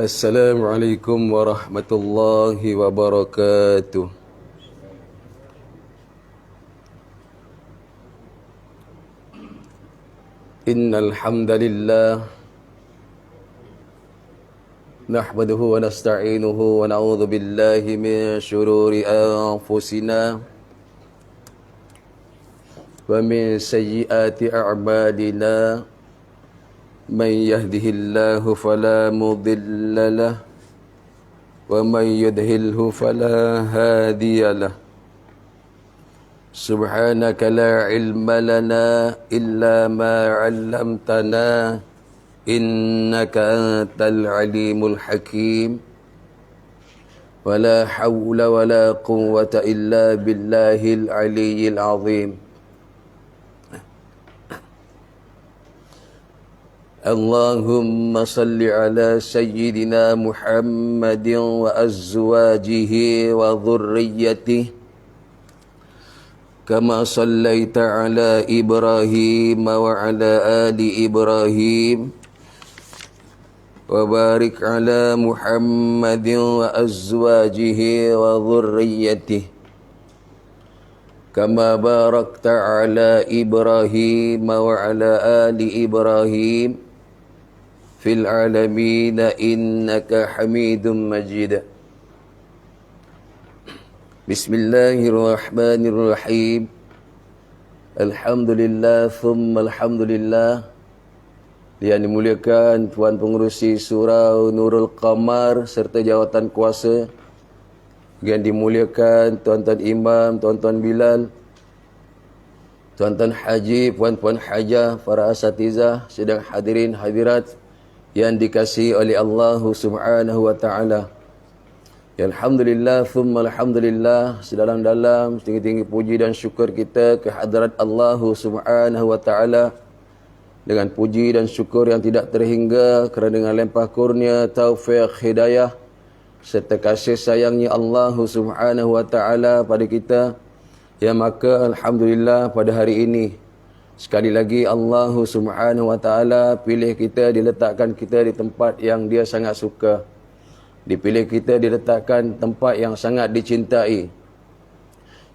Assalamualaikum warahmatullahi wabarakatuh. Innal hamdalillah nahmaduhu wa nasta'inuhu wa na'udzu billahi min shururi anfusina wa min sayyiati a'malina. Man yahdihillahu fala mudilla lah wa man yudhilhu fala hadiya lah. Subhanaka la ilma lana illa ma 'allamtana innaka antal alimul hakim. Wa la hawla wa la quwwata illa billahil aliyyil azim. Allahumma salli ala sayyidina Muhammadin wa azwajihi wa dhurriyyatihi kama sallaita ala Ibrahim wa ala ali Ibrahim wa barik ala Muhammadin wa azwajihi wa dhurriyyatihi kama barakta ala Ibrahim wa ala ali Ibrahim fil alamin innaka Hamidum Majid. Bismillahirrahmanirrahim. Alhamdulillah thumma alhamdulillah. Yang dimuliakan Tuan Pengerusi Surau Nurul Qamar serta jawatan kuasa, yang dimuliakan tuan-tuan imam, tuan-tuan Bilal, tuan-tuan haji, puan-puan hajah, para asatizah, sedang hadirin hadirat yang dikasihi oleh Allah Subhanahu wa taala. Alhamdulillah thumma alhamdulillah, sedalam-dalam setinggi-tinggi puji dan syukur kita ke hadirat Allah Subhanahu wa taala, dengan puji dan syukur yang tidak terhingga kerana dengan limpah kurnia, taufik, hidayah serta kasih sayangnya Allah Subhanahu wa taala pada kita, ya maka alhamdulillah pada hari ini sekali lagi Allah Subhanahu wa taala pilih kita, diletakkan kita di tempat yang dia sangat suka. Dipilih kita, diletakkan tempat yang sangat dicintai.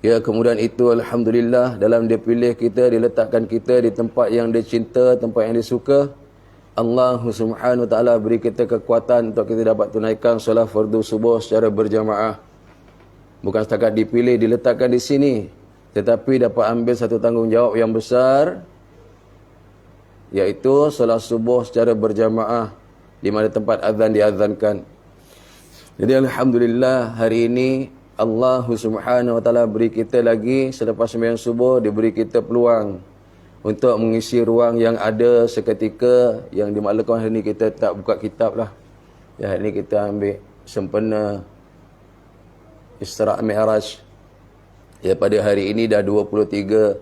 Ya, kemudian itu alhamdulillah dalam dia pilih kita, diletakkan kita di tempat yang dia cinta, tempat yang dia suka. Allah Subhanahu wa taala beri kita kekuatan untuk kita dapat tunaikan solat fardu subuh secara berjamaah. Bukan setakat dipilih, diletakkan di sini, tetapi dapat ambil satu tanggungjawab yang besar, iaitu solat subuh secara berjamaah di mana tempat azan diazankan. Jadi alhamdulillah hari ini Allah Subhanahu wa taala beri kita lagi selepas sembahyang subuh, diberi kita peluang untuk mengisi ruang yang ada seketika, yang dimaklumkan hari ini kita tak buka kitab lah. Ya, hari ini kita ambil sempena Isra' Mi'raj. Ya, pada hari ini dah 23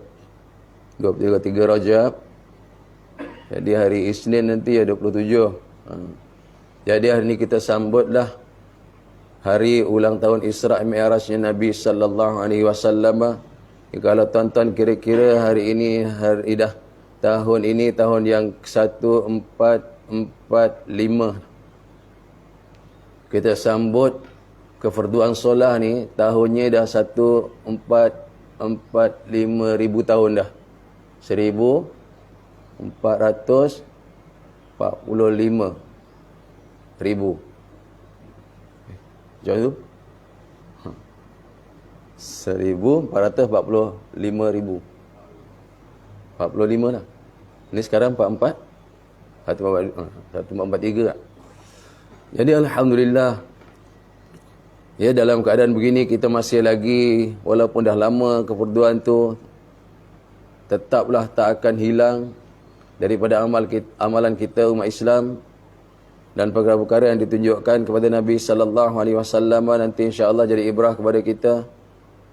Rajab. Jadi hari Isnin nanti ya 27. Jadi hari ini kita sambutlah hari ulang tahun Isra' Mi'rajnya Nabi sallallahu alaihi wasallam. Kalau tuan-tuan kira-kira hari ini tahun ini tahun yang 1445. Kita sambut kefarduan solat ni, tahunnya dah 1445 tahun dah. 1445 ribu. Macam tu? 1445 ribu. 45 lah. Ini sekarang 44. 1443 tak? Jadi alhamdulillah. Ya, dalam keadaan begini kita masih lagi, walaupun dah lama kefarduan tu, tetaplah tak akan hilang daripada amalan kita umat Islam, dan perkara-perkara yang ditunjukkan kepada Nabi sallallahu alaihi wasallam nanti insya-Allah jadi ibrah kepada kita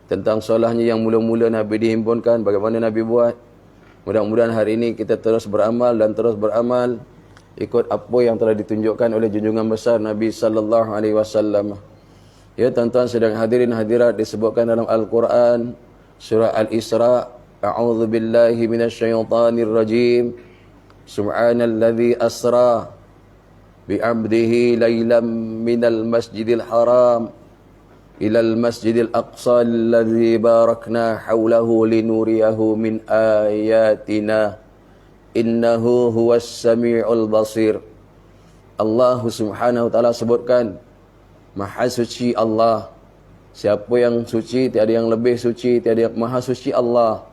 tentang solahnya yang mula-mula Nabi dihimpunkan, bagaimana Nabi buat. Mudah-mudahan hari ini kita terus beramal dan terus beramal ikut apa yang telah ditunjukkan oleh junjungan besar Nabi sallallahu alaihi wasallam. Ya, tuan-tuan sedang hadirin hadirat, disebutkan dalam Al-Quran surah Al-Isra', a'udzu billahi minasyaitonir rajim, subhanalladzi asra bi'abdihi laylan minal masjidil haram ilal masjidil aqsa alladhi barakna hawlahu linuriyahu min ayatina innahu huwas sami'ul basir. Allah subhanahu wa ta'ala sebutkan, Maha suci Allah. Siapa yang suci, tiada yang lebih suci, tiada yang maha suci Allah.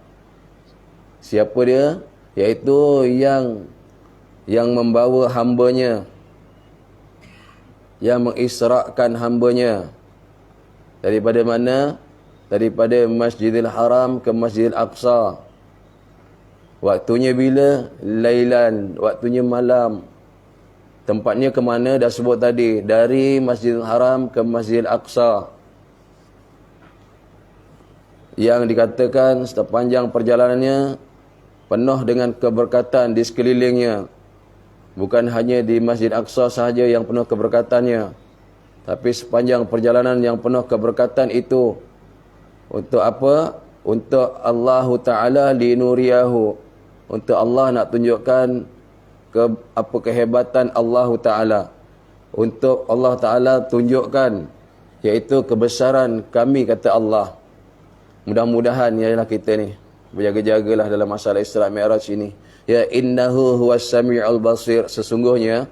Siapa dia? Iaitu yang membawa hambanya, yang mengisrakan hambanya daripada mana? Daripada Masjidil Haram ke Masjidil Aqsa. Waktunya bila? Lailan, waktunya malam. Tempatnya ke mana? Dah sebut tadi, dari Masjidil Haram ke Masjidil Aqsa. Yang dikatakan sepanjang perjalanannya penuh dengan keberkatan di sekelilingnya. Bukan hanya di Masjid Aqsa sahaja yang penuh keberkatannya, tapi sepanjang perjalanan yang penuh keberkatan itu untuk apa? Untuk Allah Ta'ala linuriyahu. Untuk Allah nak tunjukkan kehebatan Allah Ta'ala. Untuk Allah Ta'ala tunjukkan, iaitu kebesaran kami, kata Allah. Mudah-mudahan ialah kita ni berjaga-jagalah dalam masalah Isra' Mi'raj ini. Ya innahu huwas sami'ul basir. Sesungguhnya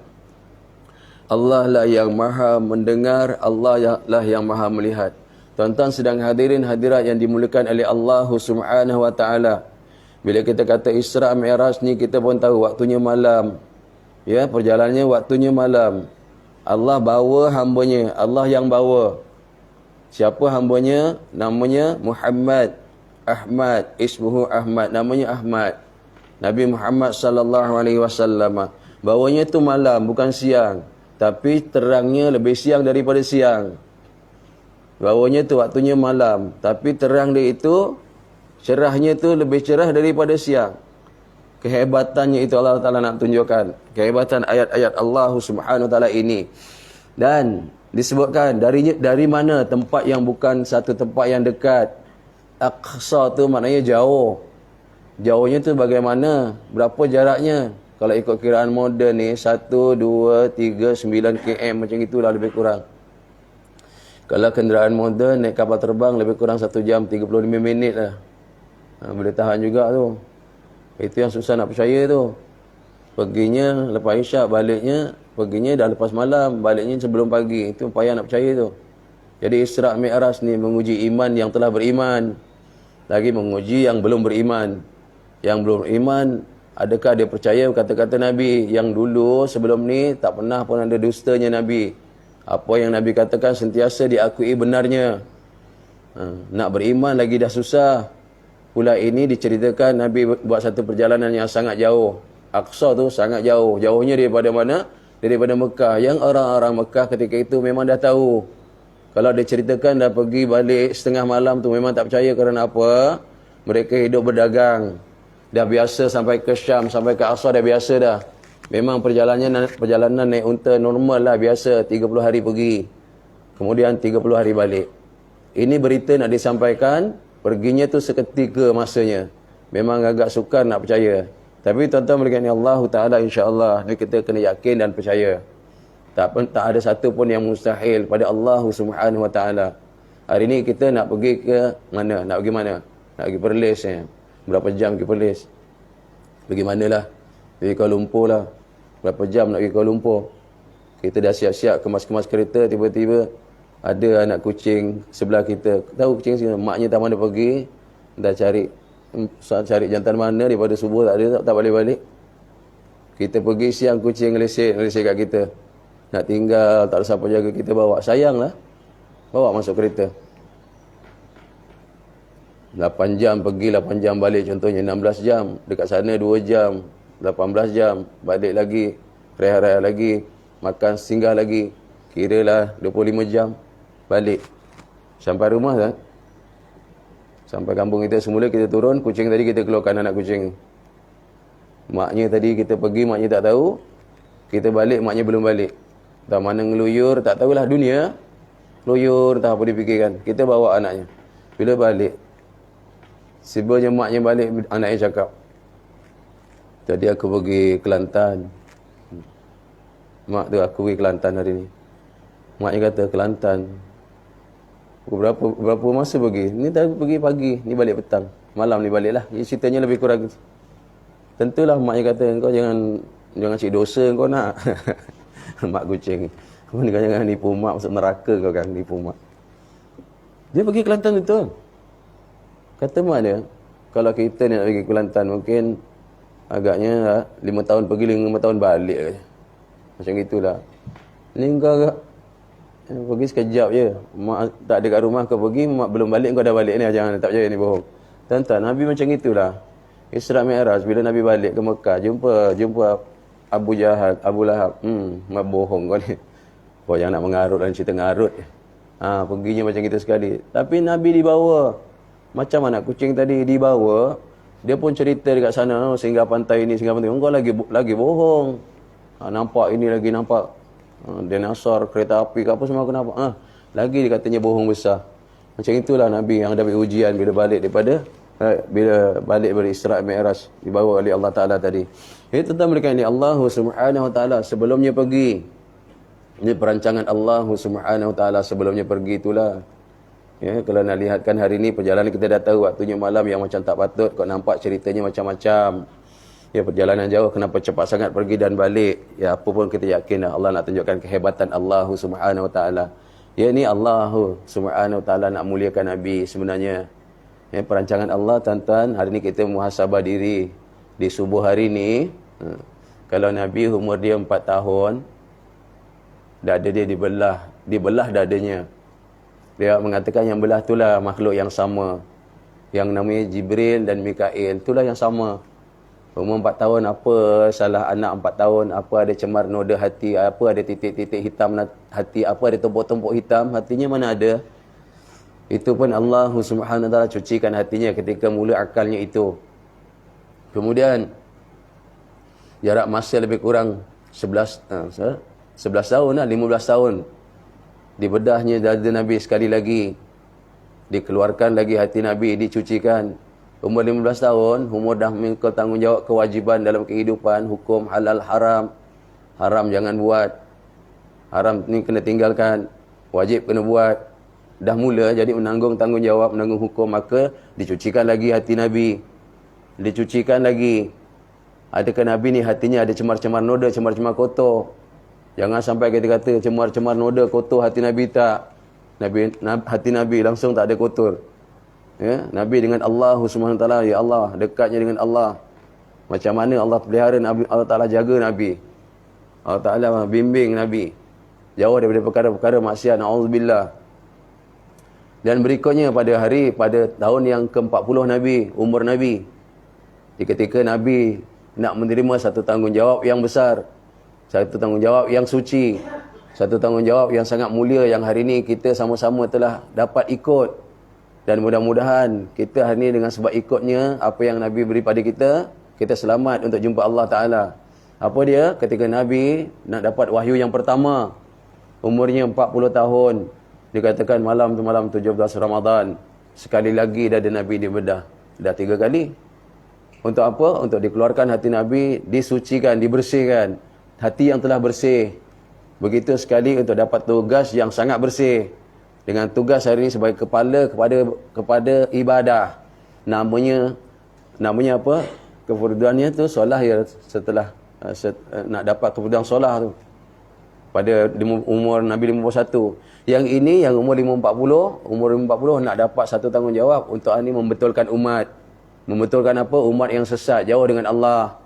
Allah lah yang maha mendengar, Allah lah yang maha melihat. Tuan-tuan sedang hadirin hadirat yang dimuliakan oleh Allah Subhanahu wa ta'ala. Bila kita kata Isra' Mi'raj ni, kita pun tahu waktunya malam. Ya, perjalanannya waktunya malam. Allah bawa hambanya, Allah yang bawa. Siapa hambanya? Namanya Muhammad. Ahmad, ismuhu Ahmad, namanya Ahmad. Nabi Muhammad sallallahu alaihi wasallam. Bawanya tu malam, bukan siang. Tapi terangnya lebih siang daripada siang. Bawanya tu waktunya malam, tapi terang dia itu, cerahnya tu lebih cerah daripada siang. Kehebatannya itu Allah Ta'ala nak tunjukkan. Kehebatan ayat-ayat Allah Subhanahu Wa Ta'ala ini. Dan disebutkan dari mana tempat yang bukan satu tempat yang dekat. Aqsa tu maknanya jauh. Jauhnya tu bagaimana? Berapa jaraknya? Kalau ikut kiraan moden ni 1, 2, 3, 9 km macam itulah lebih kurang. Kalau kenderaan moden naik kapal terbang lebih kurang 1 jam 35 minit lah. Boleh tahan juga tu. Itu yang susah nak percaya tu. Perginya lepas isyak, perginya dah lepas malam, baliknya sebelum pagi. Itu payah nak percaya tu. Jadi Isra' Mi'raj ni menguji iman yang telah beriman, lagi menguji yang belum beriman. Yang belum beriman, adakah dia percaya kata-kata Nabi yang dulu sebelum ni tak pernah pun ada dustanya Nabi. Apa yang Nabi katakan sentiasa diakui benarnya. Nak beriman lagi dah susah. Pula ini diceritakan Nabi buat satu perjalanan yang sangat jauh. Aqsa tu sangat jauh. Jauhnya daripada mana? Daripada Mekah. Yang orang-orang Mekah ketika itu memang dah tahu. Kalau dia ceritakan dah pergi balik setengah malam tu memang tak percaya kerana apa? Mereka hidup berdagang. Dah biasa sampai ke Syam, sampai ke Aqsa dah biasa dah. Memang perjalanan naik unta normal lah, biasa 30 hari pergi. Kemudian 30 hari balik. Ini berita nak disampaikan, perginya tu seketika masanya. Memang agak sukar nak percaya. Tapi tuan-tuan melihat Allah Ta'ala insya-Allah, ni kita kena yakin dan percaya. Tak ada satu pun yang mustahil pada Allah Subhanahu Wa Ta'ala. Hari ni kita nak pergi ke mana? Nak pergi mana? Nak pergi Perlis ya. Berapa jam pergi Perlis? Pergi manalah? Pergi Kuala Lumpur lah. Berapa jam nak pergi Kuala Lumpur? Kita dah siap-siap kemas-kemas kereta, tiba-tiba ada anak kucing sebelah kita. Tahu kucing sini, maknya tak mana pergi, dah cari jantan mana daripada subuh tak ada, tak balik-balik. Kita pergi siang, kucing ngelesek kat kita. Nak tinggal, tak ada siapa jaga, kita bawa. Sayanglah. Bawa masuk kereta. 8 jam pergi, 8 jam balik contohnya. 16 jam. Dekat sana 2 jam. 18 jam. Balik lagi. Rehat-rehat lagi. Makan singgah lagi. Kiralah 25 jam. Balik. Sampai rumah kan. Sampai kampung kita semula kita turun. Kucing tadi kita keluarkan anak kucing. Maknya tadi kita pergi, maknya tak tahu. Kita balik, maknya belum balik. Tak mana ngeluyur, tak tahulah dunia. Ngeluyur, tak apa dipikirkan. Kita bawa anaknya. Bila balik, sibanya maknya balik, anaknya cakap, tadi aku pergi Kelantan. Mak tu aku pergi Kelantan hari ni. Maknya kata Kelantan. Berapa masa pergi? Ni tadi pergi pagi, ni balik petang. Malam ni balik lah. Ceritanya lebih kurang. Tentulah maknya kata kau jangan cik dosa kau nak. Mak kucing. Kau ni jangan nipu mak masuk neraka kau kan nipu mak. Dia pergi Kelantan betul. Kata mak dia, kalau kita ni nak pergi Kelantan mungkin agaknya 5 tahun pergi 5 tahun balik je. Macam gitulah. Ni kau pergi sekejap je. Mak tak ada kat rumah kau pergi, mak belum balik kau dah balik ni. Jangan tak percaya ni bohong. Tuan-tuan, Nabi macam itulah. Isra Mi'raj bila Nabi balik ke Mekah, jumpa Abu Jahal, Abu Lahab. Mak bohong kau ni. Kau jangan nak mengarut dalam cerita ngarut. Perginya macam itu sekali. Tapi Nabi dibawa. Macam anak kucing tadi dibawa. Dia pun cerita dekat sana, singgah pantai ini, singgah pantai. Engkau lagi bohong. Nampak ini lagi nampak dinosaur, kereta api ke apa semua aku nampak. Lagi dia katanya bohong besar. Macam itulah Nabi yang dapat ujian bila balik dari Isra Mi'raj dibawa oleh Allah Taala tadi. Itu tentang mereka ini Allah Subhanahu Wa Taala sebelumnya pergi. Ini perancangan Allah Subhanahu Wa Taala sebelumnya pergi itulah. Ya, kalau nak lihatkan hari ini perjalanan kita dah tahu waktunya malam yang macam tak patut. Kau nampak ceritanya macam-macam. Ya, perjalanan jauh kenapa cepat sangat pergi dan balik. Ya, apa pun kita yakin Allah nak tunjukkan kehebatan Allah Subhanahu Wa Taala. Ya, ni Allah Subhanahu Wa Taala nak muliakan Nabi sebenarnya. Ya, perancangan Allah tuan-tuan, hari ni kita muhasabah diri di subuh hari ni. Kalau Nabi umur dia 4 tahun, dada dia dibelah dadanya. Dia mengatakan yang belah itulah makhluk yang sama. Yang namanya Jibril dan Mikail, itulah yang sama. Umur 4 tahun, apa salah anak 4 tahun, apa ada cemar noda hati, apa ada titik-titik hitam hati, apa ada tumpuk-tumpuk hitam, hatinya mana ada. Itu pun Allah Subhanahu Wa Taala cucikan hatinya ketika mula akalnya itu. Kemudian jarak masa lebih kurang 11 tahun lah, 15 tahun. Dibedahnya dada Nabi sekali lagi. Dikeluarkan lagi hati Nabi, dicucikan. Umur 15 tahun, umur dah memikul tanggungjawab kewajiban dalam kehidupan, hukum halal haram. Haram jangan buat. Haram ni kena tinggalkan. Wajib kena buat. Dah mula jadi menanggung tanggungjawab, menanggung hukum, maka dicucikan lagi hati Nabi. Dicucikan lagi. Adakah Nabi ni hatinya ada cemar-cemar noda, cemar-cemar kotor? Jangan sampai kita kata cemar-cemar noda kotor hati Nabi tak. Hati Nabi langsung tak ada kotor. Ya, Nabi dengan Allah Subhanahu Wa Taala, ya Allah, dekatnya dengan Allah. Macam mana Allah pelihara Nabi, Allah Taala jaga Nabi. Allah Taala bimbing Nabi jauh daripada perkara-perkara maksiat, naudzubillah. Dan berikutnya pada tahun yang ke-40 Nabi, umur Nabi. Ketika Nabi nak menerima satu tanggungjawab yang besar. Satu tanggungjawab yang suci. Satu tanggungjawab yang sangat mulia yang hari ini kita sama-sama telah dapat ikut. Dan mudah-mudahan kita hari ini dengan sebab ikutnya apa yang Nabi beri pada kita selamat untuk jumpa Allah Ta'ala. Apa dia? Ketika Nabi nak dapat wahyu yang pertama, umurnya 40 tahun. Dikatakan malam 17 Ramadan. Sekali lagi dada Nabi dibedah. Dah 3 kali. Untuk apa? Untuk dikeluarkan hati Nabi, disucikan, dibersihkan. Hati yang telah bersih. Begitu sekali untuk dapat tugas yang sangat bersih. Dengan tugas hari ini sebagai kepala kepada ibadah. Namanya apa? Kefarduannya tu solah ya setelah nak dapat kefarduan solah tu. Pada umur Nabi 51. Yang ini yang umur 40 nak dapat satu tanggungjawab untuk ini membetulkan umat. Membetulkan apa? Umat yang sesat, jauh dengan Allah.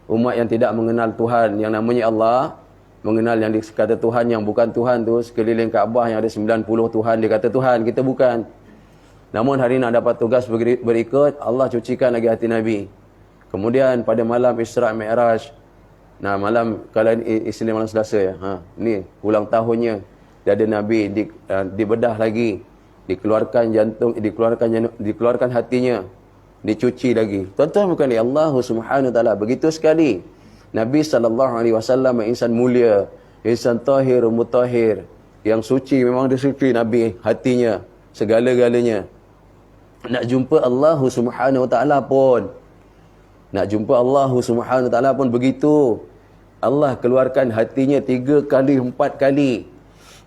Umat yang tidak mengenal Tuhan yang namanya Allah, mengenal yang dikata Tuhan yang bukan Tuhan tu, sekeliling Kaabah yang ada 90 Tuhan, dia kata Tuhan, kita bukan. Namun hari nak dapat tugas berikut, Allah cucikan lagi hati Nabi. Kemudian pada malam Isra Mi'raj, malam kalau Isnin malam Selasa ya. Ni ulang tahunnya dada Nabi dibedah lagi, dikeluarkan jantung, dikeluarkan hatinya, dicuci lagi. Tuan-tuan bukan ni Allah Subhanahu Wa Taala begitu sekali. Nabi SAW insan mulia, insan tahir, mutahhir, yang suci, memang dia suci Nabi hatinya, segala-galanya. Nak jumpa Allah Subhanahu Wa Taala pun, nak jumpa Allah Subhanahu Wa Taala pun begitu. Allah keluarkan hatinya 3 kali, 4 kali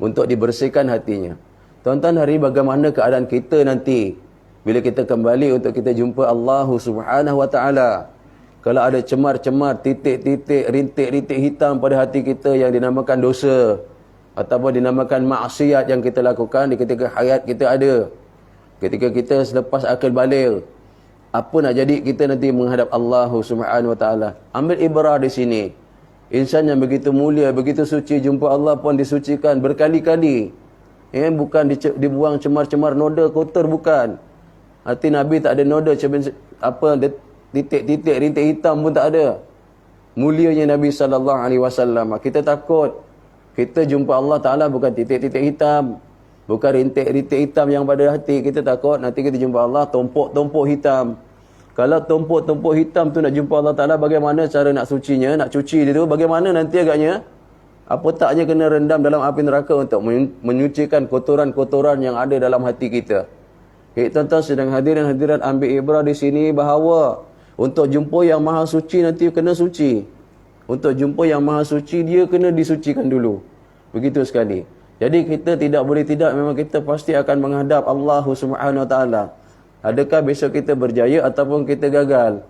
untuk dibersihkan hatinya. Tuan-tuan, hari bagaimana keadaan kita nanti bila kita kembali untuk kita jumpa Allah Subhanahu Wa Taala? Kalau ada cemar-cemar, titik-titik, rintik-rintik hitam pada hati kita yang dinamakan dosa ataupun dinamakan maksiat yang kita lakukan di ketika hayat kita ada, ketika kita selepas akal balik, apa nak jadi kita nanti menghadap Allah Subhanahu Wa Taala? Ambil ibrah di sini. Insan yang begitu mulia, begitu suci, jumpa Allah pun disucikan berkali-kali. Bukan dibuang cemar-cemar noda kotor, bukan. Hati Nabi tak ada noda, titik-titik rintik hitam pun tak ada. Mulianya Nabi SAW. Kita takut kita jumpa Allah Ta'ala bukan titik-titik hitam, bukan rintik-rintik hitam yang pada hati. Kita takut nanti kita jumpa Allah tumpuk-tumpuk hitam. Kalau tumpuk-tumpuk hitam tu nak jumpa Allah Ta'ala, bagaimana cara nak sucinya, nak cuci dia tu, bagaimana nanti agaknya? Apa taknya kena rendam dalam api neraka untuk menyucikan kotoran-kotoran yang ada dalam hati kita. Tuan-tuan sedang hadirin-hadirat, ambil ibrah di sini bahawa untuk jumpa yang maha suci nanti kena suci. Untuk jumpa yang maha suci, dia kena disucikan dulu. Begitu sekali. Jadi kita tidak boleh tidak, memang kita pasti akan menghadap Allah Subhanahu Wa Taala. Adakah besok kita berjaya ataupun kita gagal?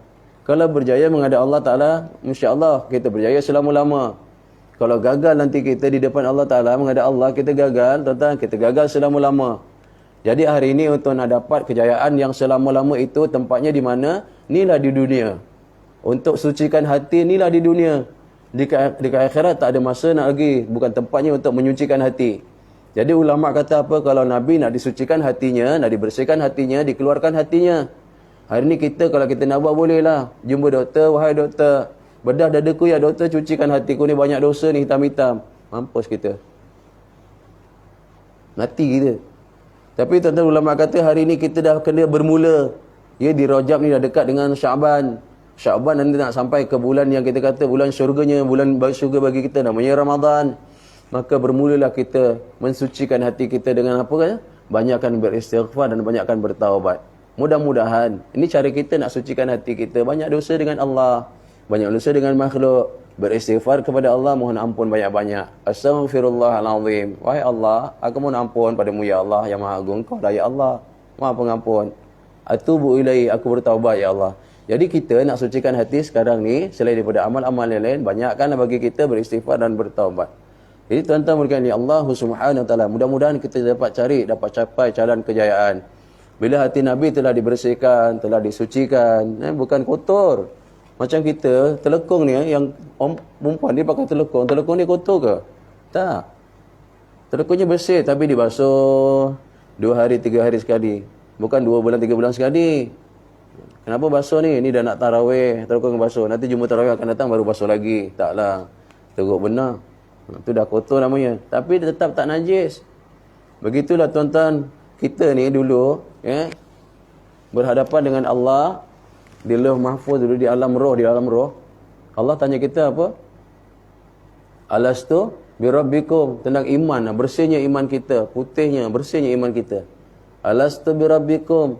Kalau berjaya menghadap Allah Ta'ala, insya-Allah kita berjaya selama-lama. Kalau gagal nanti kita di depan Allah Ta'ala menghadap Allah, kita gagal, tuan-tuan, kita gagal selama-lama. Jadi hari ini untuk nak dapat kejayaan yang selama-lama itu, tempatnya di mana? Inilah di dunia. Untuk sucikan hati, inilah di dunia. Di akhirat tak ada masa nak lagi. Bukan tempatnya untuk menyucikan hati. Jadi ulama kata apa? Kalau Nabi nak disucikan hatinya, nak dibersihkan hatinya, dikeluarkan hatinya. Hari ni kita kalau kita nak buat boleh lah. Jumpa doktor, wahai doktor, bedah dadaku ya doktor, cucikan hatiku ni banyak dosa ni hitam-hitam. Mampus kita. Mati kita. Tapi tuan-tuan, ulama kata hari ni kita dah kena bermula. Ya, di Rajab ni dah dekat dengan Syaban. Syaban nanti nak sampai ke bulan yang kita kata bulan syurganya, bulan syurga bagi kita, namanya Ramadan. Maka bermulalah kita mensucikan hati kita dengan apa kan? Banyakkan beristighfar dan banyakkan bertaubat. Mudah-mudahan ini cara kita nak sucikan hati kita. Banyak dosa dengan Allah, banyak dosa dengan makhluk. Beristighfar kepada Allah, mohon ampun banyak-banyak. Astaghfirullahalazim. Wahai Allah, aku mohon ampun padamu ya Allah yang Maha Agung. Kau dah ya Allah, Maha Pengampun. Atubu ilaihi, aku bertaubat ya Allah. Jadi kita nak sucikan hati sekarang ni, selain daripada amal-amal yang lain, banyakkanlah bagi kita beristighfar dan bertaubat. Jadi tuan-tuan berkata, Allah Subhanahu Wa Taala, mudah-mudahan kita dapat capai jalan kejayaan. Bila hati Nabi telah dibersihkan, telah disucikan, bukan kotor. Macam kita, telekung ni, yang perempuan dia pakai telekung ni kotor ke? Tak. Telekungnya bersih, tapi dibasuh 2 hari, 3 hari sekali. Bukan 2 bulan, 3 bulan sekali. Kenapa basuh ni? Ni dah nak tarawih, telekung basuh. Nanti jumpa tarawih akan datang, baru basuh lagi. Taklah. Teruk benar. Itu dah kotor namanya. Tapi dia tetap tak najis. Begitulah tuan-tuan, kita ni dulu berhadapan dengan Allah di Lauh Mahfuz dulu, di alam roh, Allah tanya kita apa? Alastu birabbikum, tentang iman, bersihnya iman kita, putihnya, bersihnya iman kita. Alastu birabbikum,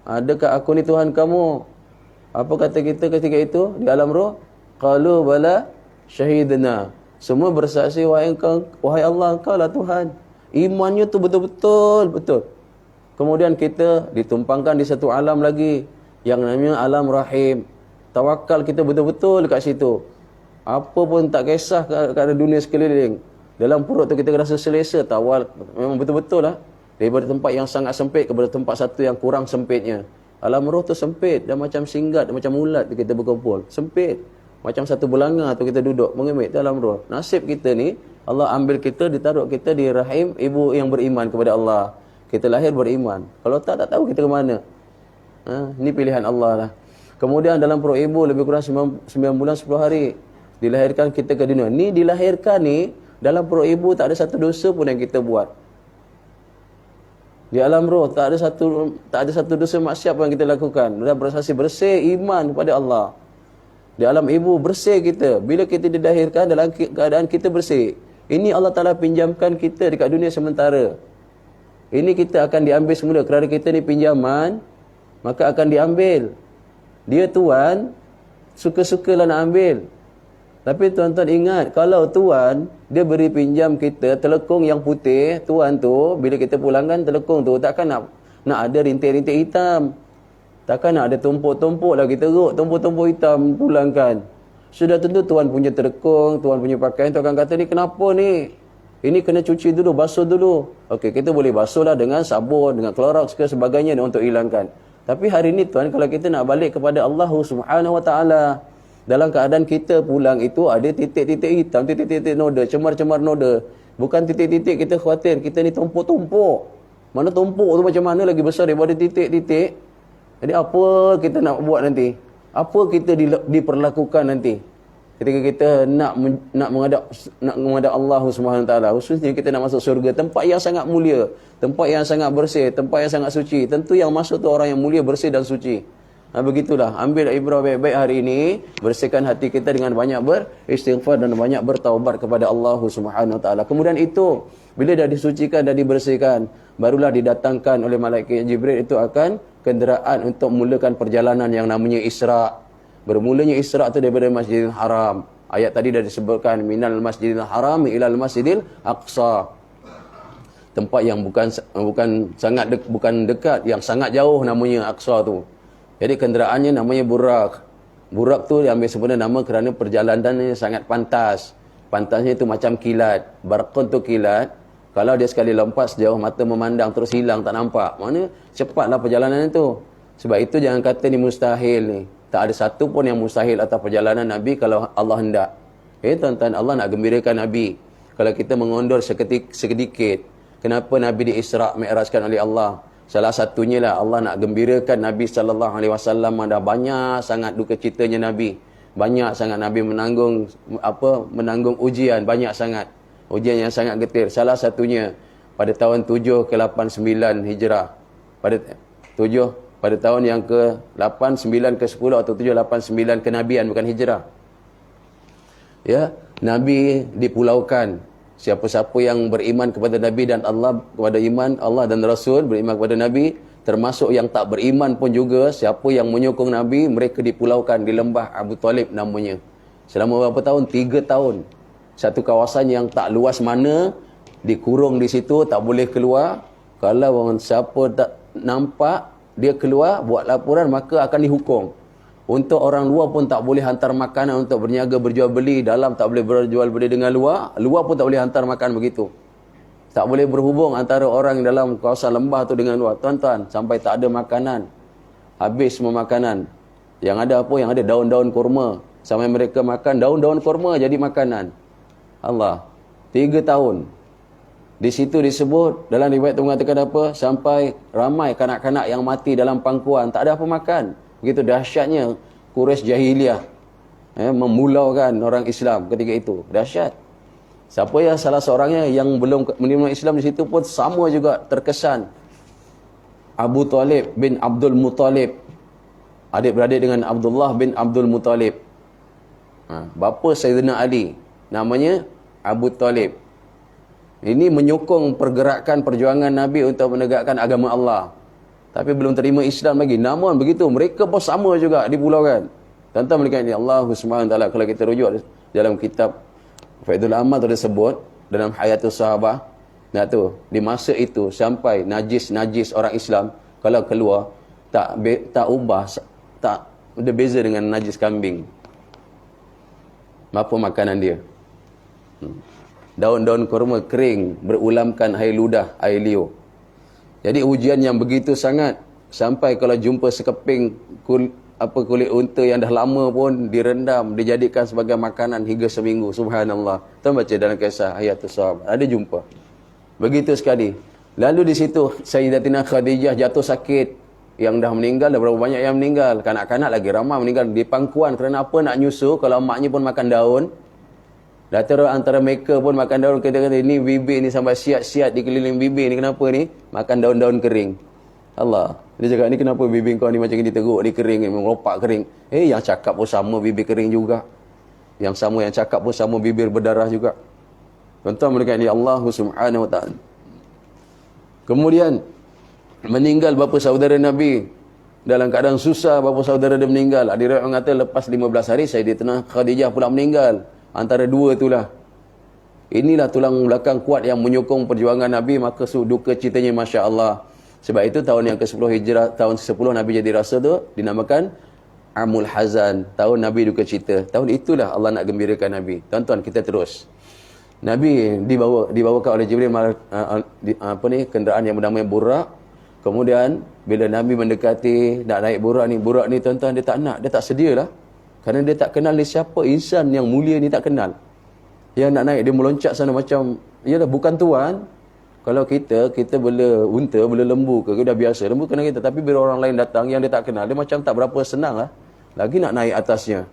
adakah aku ni Tuhan kamu? Apa kata kita ketika itu di alam roh? Qalu bala syahidna. Semua bersaksi, wahai Allah, engkau lah Tuhan. Imannya tu betul. Kemudian kita ditumpangkan di satu alam lagi, yang namanya alam rahim. Tawakal kita betul-betul dekat situ. Apa pun tak kisah keadaan dunia sekeliling. Dalam perut tu kita rasa selesa, tawal. Memang betul-betul lah. Daripada tempat yang sangat sempit kepada tempat satu yang kurang sempitnya. Alam roh tu sempit, dan macam singgat, macam ulat kita berkumpul. Sempit. Macam satu belanga tu kita duduk mengemik dalam roh. Nasib kita ni, Allah ambil kita, ditaruh kita di rahim ibu yang beriman kepada Allah. Kita lahir beriman. Kalau tak tahu kita ke mana. Ini pilihan Allah lah. Kemudian dalam perut ibu lebih kurang 9 bulan 10 hari. Dilahirkan kita ke dunia. Ni dilahirkan ni, dalam perut ibu tak ada satu dosa pun yang kita buat. Di alam roh tak ada satu dosa maksiat pun yang kita lakukan. Dan bersaksi bersih iman kepada Allah. Di alam ibu bersih kita. Bila kita dilahirkan dalam keadaan kita bersih. Ini Allah Ta'ala pinjamkan kita dekat dunia sementara. Ini kita akan diambil semula. Kerana kita ni pinjaman, maka akan diambil. Dia Tuan, suka-sukalah nak ambil. Tapi tuan-tuan ingat, kalau tuan dia beri pinjam kita telekung yang putih, tuan tu bila kita pulangkan telekung tu takkan nak ada rintik-rintik hitam. Takkan nak ada tumpuk-tumpuk lagi teruk, tumpuk-tumpuk hitam pulangkan. Sudah tentu tuan punya telekung, tuan punya pakaian, tuan akan kata ni kenapa ni? Ini kena cuci dulu, basuh dulu. Okey, kita boleh basuhlah dengan sabun, dengan Clorox ke sebagainya untuk hilangkan. Tapi hari ni tuan, kalau kita nak balik kepada Allah Subhanahu Wa Taala, dalam keadaan kita pulang itu ada titik-titik hitam, titik-titik noda, cemar-cemar noda. Bukan titik-titik kita khawatir, kita ni tumpuk-tumpuk. Mana tumpuk tu macam mana lagi besar daripada titik-titik. Jadi apa kita nak buat nanti? Apa kita diperlakukan nanti? Ketika kita nak menghadap Allah Subhanahu Taala, khususnya kita nak masuk syurga, tempat yang sangat mulia, tempat yang sangat bersih, tempat yang sangat suci. Tentu yang masuk tu orang yang mulia, bersih dan suci. Begitulah, ambil ibrah baik-baik hari ini, bersihkan hati kita dengan banyak beristighfar dan banyak bertaubat kepada Allah Subhanahu Taala. Kemudian itu, bila dah disucikan dan dibersihkan, barulah didatangkan oleh malaikat Jibril itu akan kenderaan untuk mulakan perjalanan yang namanya Isra'. Bermulanya Isra' itu daripada Masjidil Haram. Ayat tadi dah disebutkan, minal Masjidil Haram ilal Masjidil Aqsa. Tempat yang bukan dekat, yang sangat jauh namanya Aqsa tu. Jadi kenderaannya namanya Burak. Burak tu diambil sebenarnya nama kerana perjalanannya sangat pantas. Pantasnya itu macam kilat. Barqun tu kilat. Kalau dia sekali lompat sejauh mata memandang terus hilang tak nampak. Mana cepatlah perjalanan itu. Sebab itu jangan kata ni mustahil ni. Tak ada satu pun yang mustahil atas perjalanan Nabi kalau Allah hendak. Tuan-tuan, Allah nak gembirakan Nabi. Kalau kita mengondur sedikit. Kenapa Nabi di-Isra' Mi'rajkan oleh Allah? Salah satunya lah Allah nak gembirakan Nabi SAW. Ada banyak sangat duka citanya Nabi. Banyak sangat Nabi menanggung ujian. Banyak sangat. Ujian yang sangat getir. Salah satunya pada tahun 7 ke 8, 9 Hijrah. Pada tahun yang ke 8, 9 ke 10 atau 7, 8, 9 kenabian, bukan hijrah. Ya, Nabi dipulaukan. Siapa-siapa yang beriman kepada Nabi dan Allah, kepada iman Allah dan Rasul, beriman kepada Nabi, termasuk yang tak beriman pun juga, siapa yang menyokong Nabi, mereka dipulaukan di lembah Abu Talib namanya. Selama berapa tahun? 3 tahun. Satu kawasan yang tak luas mana, dikurung di situ, tak boleh keluar. Kalau siapa tak nampak dia keluar buat laporan, maka akan dihukum. Untuk orang luar pun tak boleh hantar makanan untuk berniaga berjual beli, dalam tak boleh berjual beli dengan luar pun tak boleh hantar makan begitu. Tak boleh berhubung antara orang dalam kawasan lembah tu dengan luar. Tuan-tuan, sampai tak ada makanan, habis semua makanan. Yang ada apa? Yang ada daun-daun kurma. Sampai mereka makan daun-daun kurma jadi makanan. Allah, 3 tahun. Di situ disebut, dalam riwayat tu mengatakan apa? Sampai ramai kanak-kanak yang mati dalam pangkuan. Tak ada apa makan. Begitu dahsyatnya Quraisy jahiliyah. Memulaukan orang Islam ketika itu. Dahsyat. Siapa yang salah seorangnya yang belum menerima Islam di situ pun sama juga terkesan. Abu Talib bin Abdul Muttalib. Adik-beradik dengan Abdullah bin Abdul Muttalib. Bapa Sayyidina Ali. Namanya Abu Talib. Ini menyokong pergerakan perjuangan Nabi untuk menegakkan agama Allah. Tapi belum terima Islam lagi. Namun begitu, mereka pun sama juga dipulaukan. Tentang mereka ini Allah SWT, kalau kita rujuk dalam kitab Faidul Amal tersebut, dalam Hayatus Sahabah, nah tu, di masa itu sampai najis orang Islam kalau keluar tak ubah, tak ada beza dengan najis kambing. Apa makanan dia? Daun-daun kurma kering, berulamkan air ludah, air liur. Jadi ujian yang begitu sangat, sampai kalau jumpa sekeping kulit unta yang dah lama pun direndam, dijadikan sebagai makanan hingga seminggu. Subhanallah. Tuan baca dalam kisah Hayatus Sahabah, ada jumpa. Begitu sekali. Lalu di situ Sayyidatina Khadijah jatuh sakit, yang dah meninggal, dah berapa banyak yang meninggal. Kanak-kanak lagi ramai meninggal di pangkuan. Kerana apa? Nak nyusu. Kalau maknya pun makan daun. Antara mereka pun makan daun. Kata ini bibir ni sampai siat-siat dikeliling bibir ni. Kenapa ni? Makan daun-daun kering. Allah. Dia cakap, ni kenapa bibir kau ni macam ni teruk, ni kering, meropak kering. Yang cakap pun sama bibir kering juga. Yang cakap pun sama bibir berdarah juga. Tuan-tuan mereka ni Allah Subhanahu Wa Ta'ala. Kemudian meninggal bapa saudara Nabi. Dalam keadaan susah bapa saudara dia meninggal. Ada riwayat mengata lepas 15 hari Sayyidatina Khadijah pula meninggal. antara dua itulah. Inilah tulang belakang kuat yang menyokong perjuangan Nabi, maka duka citanya Masya Allah. Sebab itu tahun yang ke-10 Hijrah, tahun ke-10 Nabi jadi rasul tu dinamakan Amul Hazan, tahun Nabi duka cita. Tahun itulah Allah nak gembirakan Nabi. Tuan-tuan, kita terus. Nabi dibawakan oleh Jibril kenderaan yang bernama Buraq. Kemudian bila Nabi mendekati nak naik Buraq ni tuan-tuan, dia tak nak, dia tak sedialah. Kerana dia tak kenal ni siapa insan yang mulia ni, tak kenal. Yang nak naik dia meloncat sana macam, yalah bukan tuan. Kalau kita bela unta, bela lembu ke, dah biasa, lembu kena kita. Tapi bila orang lain datang yang dia tak kenal, dia macam tak berapa senang lah. Lagi nak naik atasnya.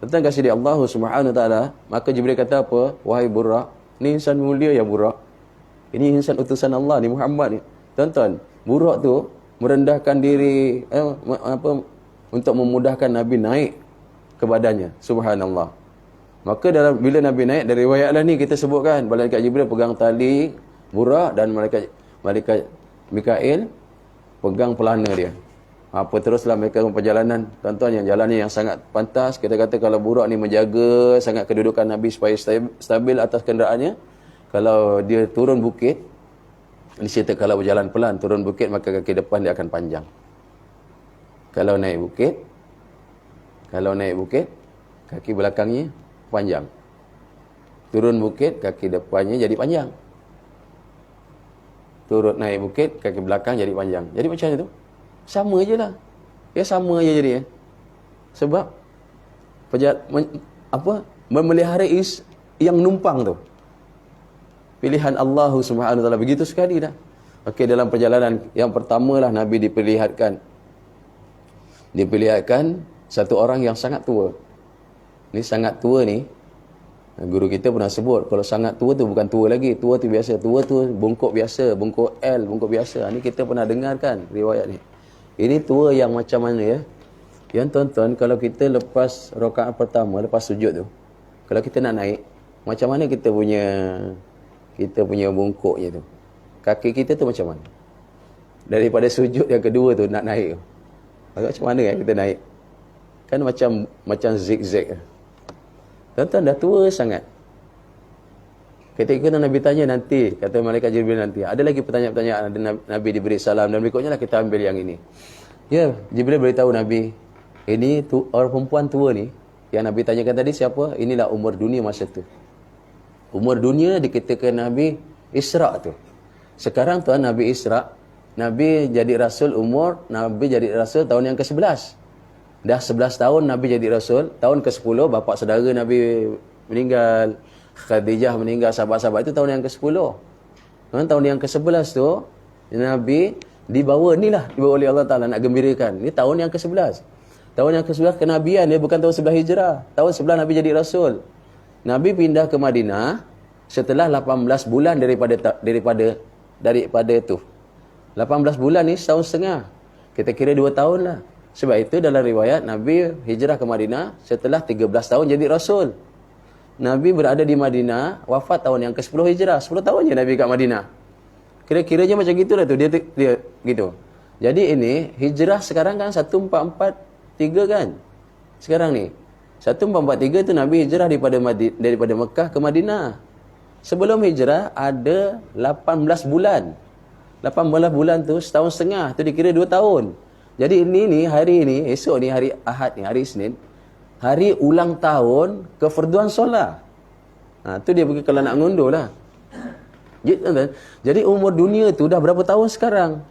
Tentang kasih dia Allah Subhanahu Wa Taala, maka Jibril kata apa? Wahai Buraq, ni insan mulia ya Buraq. Ini insan utusan Allah ni, Muhammad ni. Tuan-tuan, Buraq tu merendahkan diri untuk memudahkan Nabi naik ke badannya. Subhanallah. Maka bila Nabi naik, dari riwayatlah ni kita sebutkan, malaikat Jibril pegang tali Buraq dan malaikat Mikail pegang pelana dia. Apa teruslah mereka perjalanan, tuan-tuan, yang jalannya yang sangat pantas. Kita kata kalau Buraq ni menjaga sangat kedudukan Nabi supaya stabil atas kenderaannya. Kalau dia turun bukit, ini cerita kalau berjalan pelan turun bukit, maka kaki depan dia akan panjang. Kalau naik bukit, kaki belakangnya panjang. Turun bukit, kaki depannya jadi panjang. Turut naik bukit, kaki belakang jadi panjang. Jadi macam itu. Sama je lah. Ya sama je jadi. Sebab memelihara yang numpang tu. Pilihan Allah Subhanahu Wa Taala begitu sekali dah. Okey, dalam perjalanan yang pertamalah Nabi diperlihatkan satu orang yang sangat tua. Ni sangat tua ni, guru kita pernah sebut, kalau sangat tua tu bukan tua lagi, tua tu biasa, tua tu bongkok biasa, bongkok L, bongkok biasa. Ni kita pernah dengarkan riwayat ni. Ini tua yang macam mana ya? Yang tuan-tuan, kalau kita lepas rakaat pertama, lepas sujud tu, kalau kita nak naik, macam mana kita punya bongkoknya tu? Kaki kita tu macam mana? Daripada sujud yang kedua tu nak naik tu. Macam mana kan kita naik? Kan macam zigzag. Tuan-tuan dah tua sangat. Ketika Nabi tanya nanti, kata malaikat Jibril nanti, ada lagi pertanyaan-pertanyaan, ada Nabi diberi salam dan berikutnya lah kita ambil yang ini. Ya, Jibril beritahu Nabi, ini orang perempuan tua ni, yang Nabi tanyakan tadi siapa? Inilah umur dunia masa tu. Umur dunia dikatakan Nabi Isra' tu. Sekarang tuan Nabi Isra', Nabi jadi rasul tahun yang ke-11. Dah 11 tahun Nabi jadi rasul. Tahun ke-10 bapa saudara Nabi meninggal, Khadijah meninggal, sahabat-sahabat itu tahun yang ke-10. Tahun yang ke-11 tu Nabi dibawa oleh Allah Taala nak gembirakan. Ini tahun yang ke-11. Tahun yang ke-11 kenabian dia, bukan tahun 11 Hijrah. Tahun 11 Nabi jadi rasul. Nabi pindah ke Madinah setelah 18 bulan daripada tu. 18 bulan ni setahun setengah. Kita kira 2 tahun lah. Sebab itu dalam riwayat Nabi hijrah ke Madinah setelah 13 tahun jadi rasul. Nabi berada di Madinah wafat tahun yang ke-10 hijrah. 10 tahun je Nabi kat Madinah. Kira-kiranya macam gitulah tu dia gitu. Jadi ini hijrah sekarang kan 1443 kan. Sekarang ni 1443 tu Nabi hijrah daripada Mekah ke Madinah. Sebelum hijrah ada 18 bulan. 18 bulan tu setahun setengah. Tu dikira 2 tahun. Jadi hari ni, esok ni hari Ahad ni, hari Isnin, hari ulang tahun kefarduan solat. Tu dia pergi kalau nak ngundur lah. Jadi umur dunia tu dah berapa tahun sekarang?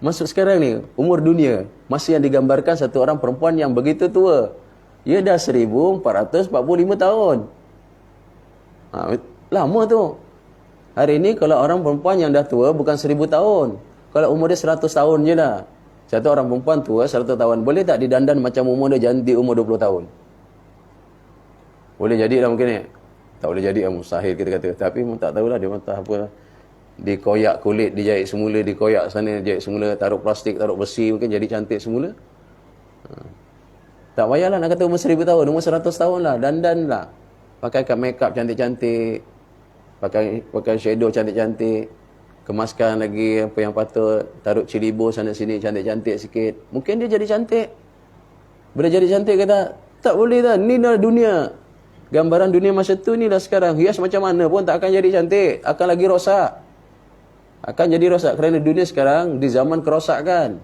Masuk sekarang ni, umur dunia. Masa yang digambarkan satu orang perempuan yang begitu tua. Ia dah 1445 tahun. Lama tu. Hari ni kalau orang perempuan yang dah tua bukan 1000 tahun. Kalau umur dia 100 tahun je lah. Satu orang perempuan tua 100 tahun. Boleh tak didandan macam umur dia di umur 20 tahun? Boleh jadi lah mungkin ni. Tak boleh jadi lah, mustahil kita kata. Tapi tak tahulah dia mentah apa. Dikoyak kulit, dijahit semula, dikoyak sana, jahit semula, taruh plastik, taruh besi, mungkin jadi cantik semula. Tak payahlah nak kata umur 1000 tahun, umur 100 tahun lah, dandan lah. Pakaikan make up cantik-cantik. Pakai shadow cantik-cantik. Kemaskan lagi apa yang patut, taruh cilibo sana sini cantik-cantik sikit. Mungkin dia jadi cantik. Bila jadi cantik kata, tak boleh dah, ni dah dunia. Gambaran dunia masa tu ni lah sekarang. Hias macam mana pun tak akan jadi cantik. Akan lagi rosak. Akan jadi rosak. Kerana dunia sekarang di zaman kerosakan.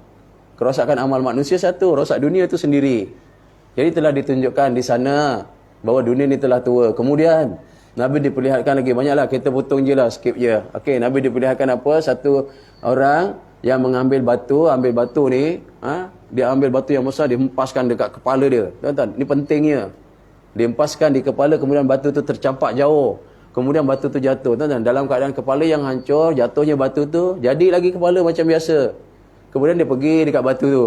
Kerosakan amal manusia satu. Rosak dunia tu sendiri. Jadi telah ditunjukkan di sana bahawa dunia ni telah tua. Kemudian Nabi diperlihatkan lagi. Banyaklah kita potong je lah. Skip je. Okey, Nabi diperlihatkan apa? Satu orang yang mengambil batu. Ambil batu ni. Dia ambil batu yang besar. Dia hempaskan dekat kepala dia. Tuan-tuan, ini pentingnya. Dia hempaskan di kepala, kemudian batu tu tercampak jauh. Kemudian batu tu jatuh. Tuan-tuan, dalam keadaan kepala yang hancur, jatuhnya batu tu, jadi lagi kepala macam biasa. Kemudian dia pergi dekat batu tu.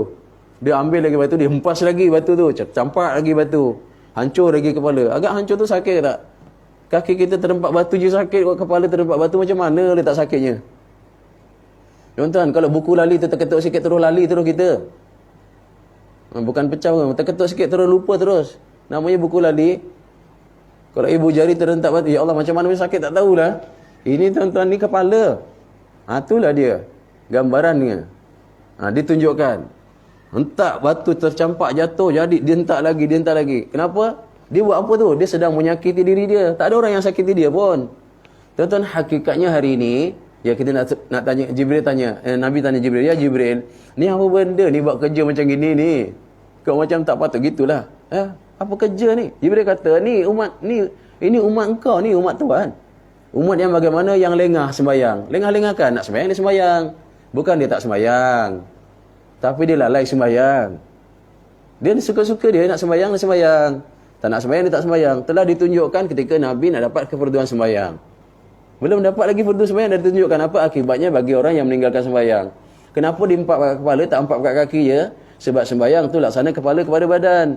Dia ambil lagi batu, dia hempas lagi batu tu. Campak lagi batu. Hancur lagi kepala. Agak hancur tu sakit tak? Kaki kita terempak batu je sakit, kepala terempak batu, macam mana letak sakitnya? Tuan-tuan, kalau buku lali tu terketuk sikit terus lali terus kita. Bukan pecah pun, terketuk sikit terus lupa terus. Namanya buku lali. Kalau ibu jari terhentak batu, ya Allah macam mana sakit tak tahulah. Ini tuan-tuan ni kepala. Itulah dia gambarannya. Ditunjukkan. Hentak batu tercampak jatuh, jadi dia hentak lagi. Kenapa? Dia buat apa tu? Dia sedang menyakiti diri dia. Tak ada orang yang sakiti dia pun. Tuan-tuan, hakikatnya hari ini, ya kita nak tanya, Jibril tanya, Nabi tanya Jibril, ya Jibril, ni apa benda ni buat kerja macam gini ni? Kau macam tak patut gitulah. Apa kerja ni? Jibril kata, ni umat ni, ini umat engkau ni, umat Tuhan. Umat yang bagaimana yang lengah sembahyang. Lengah-lengahkan nak sembahyang dia sembahyang. Bukan dia tak sembahyang. Tapi dia lalai sembahyang. Dia suka-suka dia nak sembahyang, dia sembahyang. Tak nak sembahyang, dia tak sembahyang. Telah ditunjukkan ketika Nabi nak dapat kefarduan sembahyang. Belum dapat lagi fardu sembahyang, dah ditunjukkan apa akibatnya bagi orang yang meninggalkan sembahyang. Kenapa diempat kat kepala, tak empat kat kaki ya? Sebab sembahyang tu laksana kepala kepada badan.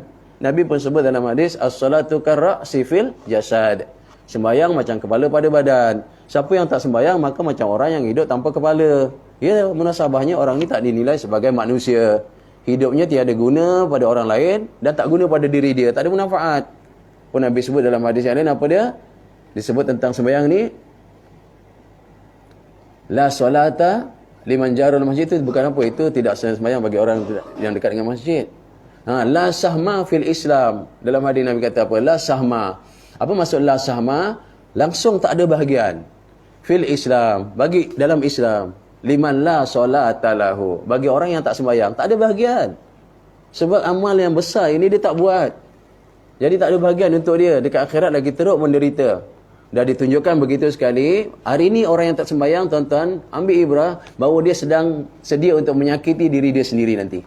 Nabi pun sebut dalam hadis, as-salatu karra'si fil jasad. Sembahyang macam kepala pada badan. Siapa yang tak sembahyang, maka macam orang yang hidup tanpa kepala. Ya, munasabahnya orang ni tak dinilai sebagai manusia. Hidupnya tiada guna pada orang lain dan tak guna pada diri dia. Tak ada manfaat. Pun Nabi sebut dalam hadis yang lain, apa dia? Disebut tentang sembahyang ni, la solata liman jarul masjid, itu bukan apa, itu tidak sembahyang bagi orang yang dekat dengan masjid. La sahma fil Islam. Dalam hadis Nabi kata apa? La sahma. Apa maksud la sahma? Langsung tak ada bahagian. Fil Islam, bagi dalam Islam. Liman la solata lahu. Bagi orang yang tak sembahyang, tak ada bahagian. Sebab amal yang besar ini dia tak buat. Jadi tak ada bahagian untuk dia. Dekat akhirat lagi teruk menderita. Dah ditunjukkan begitu sekali. Hari ini orang yang tak sembahyang, tuan-tuan, ambil ibrah bahawa dia sedang sedia untuk menyakiti diri dia sendiri nanti.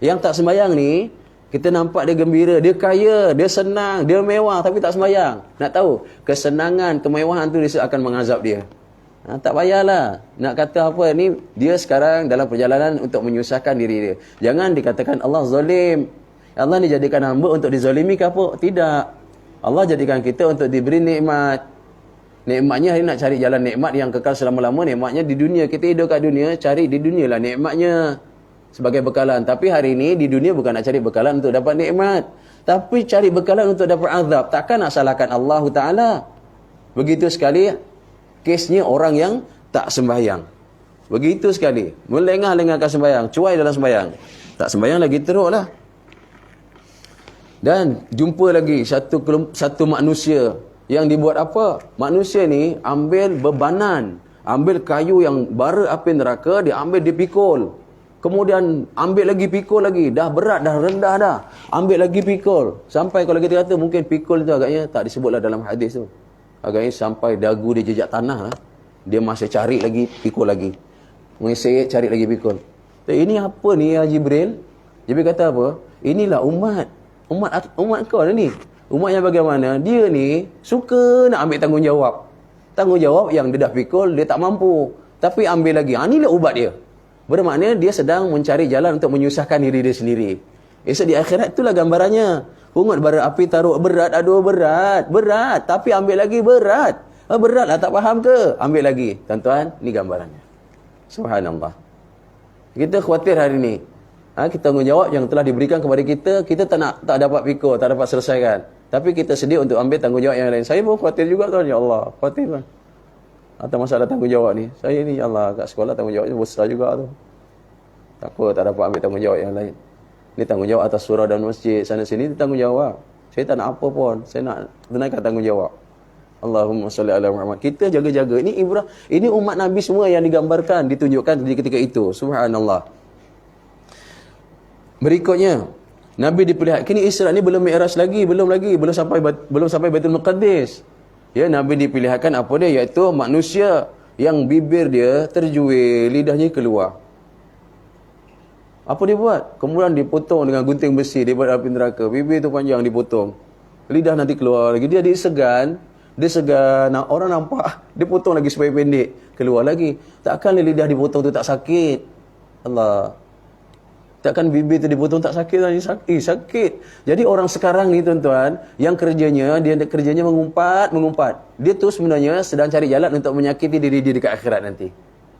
Yang tak sembahyang ni, kita nampak dia gembira, dia kaya, dia senang, dia mewah tapi tak sembahyang. Nak tahu, kesenangan, kemewahan tu dia akan mengazab dia. Tak payahlah. Nak kata apa ni, dia sekarang dalam perjalanan untuk menyusahkan diri dia. Jangan dikatakan Allah zalim. Allah ni jadikan hamba untuk dizalimi ke apa? Tidak. Allah jadikan kita untuk diberi nikmat. Nikmatnya hari nak cari jalan nikmat yang kekal selama-lama. Nikmatnya di dunia. Kita hidup kat dunia, cari di dunia lah nikmatnya sebagai bekalan. Tapi hari ini di dunia bukan nak cari bekalan untuk dapat nikmat, tapi cari bekalan untuk dapat azab. Takkan nak salahkan Allah Ta'ala. Begitu sekali kesnya orang yang tak sembahyang. Begitu sekali. Melengah-lengahkan sembahyang. Cuai dalam sembahyang. Tak sembahyang lagi teruk lah. Dan jumpa lagi satu manusia yang dibuat apa? Manusia ni ambil bebanan. Ambil kayu yang bara api neraka, dia ambil, dipikul. Kemudian ambil lagi, pikul lagi. Dah berat, dah rendah dah. Ambil lagi pikul. Sampai kalau kita kata mungkin pikul tu agaknya tak disebutlah dalam hadis tu. Agaknya sampai dagu dia jejak tanah lah. Dia masih cari lagi, pikul lagi. Mengisik, cari lagi pikul. Ini apa ni ya Jibril? Jibril kata apa? Inilah umat kau ni. Umat yang bagaimana? Dia ni suka nak ambil tanggungjawab. Tanggungjawab yang dia dah pikul, dia tak mampu. Tapi ambil lagi. Inilah ubat dia. Bermakna dia sedang mencari jalan untuk menyusahkan diri dia sendiri. Esok di akhirat itulah gambarannya. Pungut bara api taruh berat, aduh berat. Berat, tapi ambil lagi berat. Berat lah, tak faham ke? Ambil lagi. Tuan-tuan, ni gambarannya. Subhanallah. Kita khawatir hari ni. Kita tanggungjawab yang telah diberikan kepada kita tak dapat pikul, tak dapat selesaikan. Tapi kita sedia untuk ambil tanggungjawab yang lain. Saya pun khawatir juga tuan, ya Allah. Khawatir lah. Atas masalah tanggungjawab ni. Saya ni, ya Allah, kat sekolah tanggungjawabnya besar juga tu. Tak apa, tak dapat ambil tanggungjawab yang lain. Ni tanggungjawab atas surau dan masjid, sana sini, ni tanggungjawab. Saya tak nak apa pun. Saya nak tunaikan tanggungjawab. Allahumma salli ala Muhammad. Kita jaga-jaga. Ini umat Nabi semua yang digambarkan, ditunjukkan di ketika itu. Subhanallah. Berikutnya, Nabi diperlihatkan ini Isra ni belum Mi'raj lagi, belum sampai Baitul Maqdis. Ya, Nabi diperlihatkan apa dia, iaitu manusia yang bibir dia terjuil, lidahnya keluar. Apa dia buat? Kemudian dipotong dengan gunting besi daripada api neraka. Bibir tu panjang dipotong. Lidah nanti keluar lagi. Dia disegan. Orang nampak. Dia potong lagi supaya pendek. Keluar lagi. Takkan lidah dipotong tu tak sakit? Allah. Takkan bibir tu dipotong tak sakit? Sakit. Jadi orang sekarang ni tuan-tuan, yang kerjanya mengumpat. Dia tu sebenarnya sedang cari jalan untuk menyakiti diri dia dekat akhirat nanti.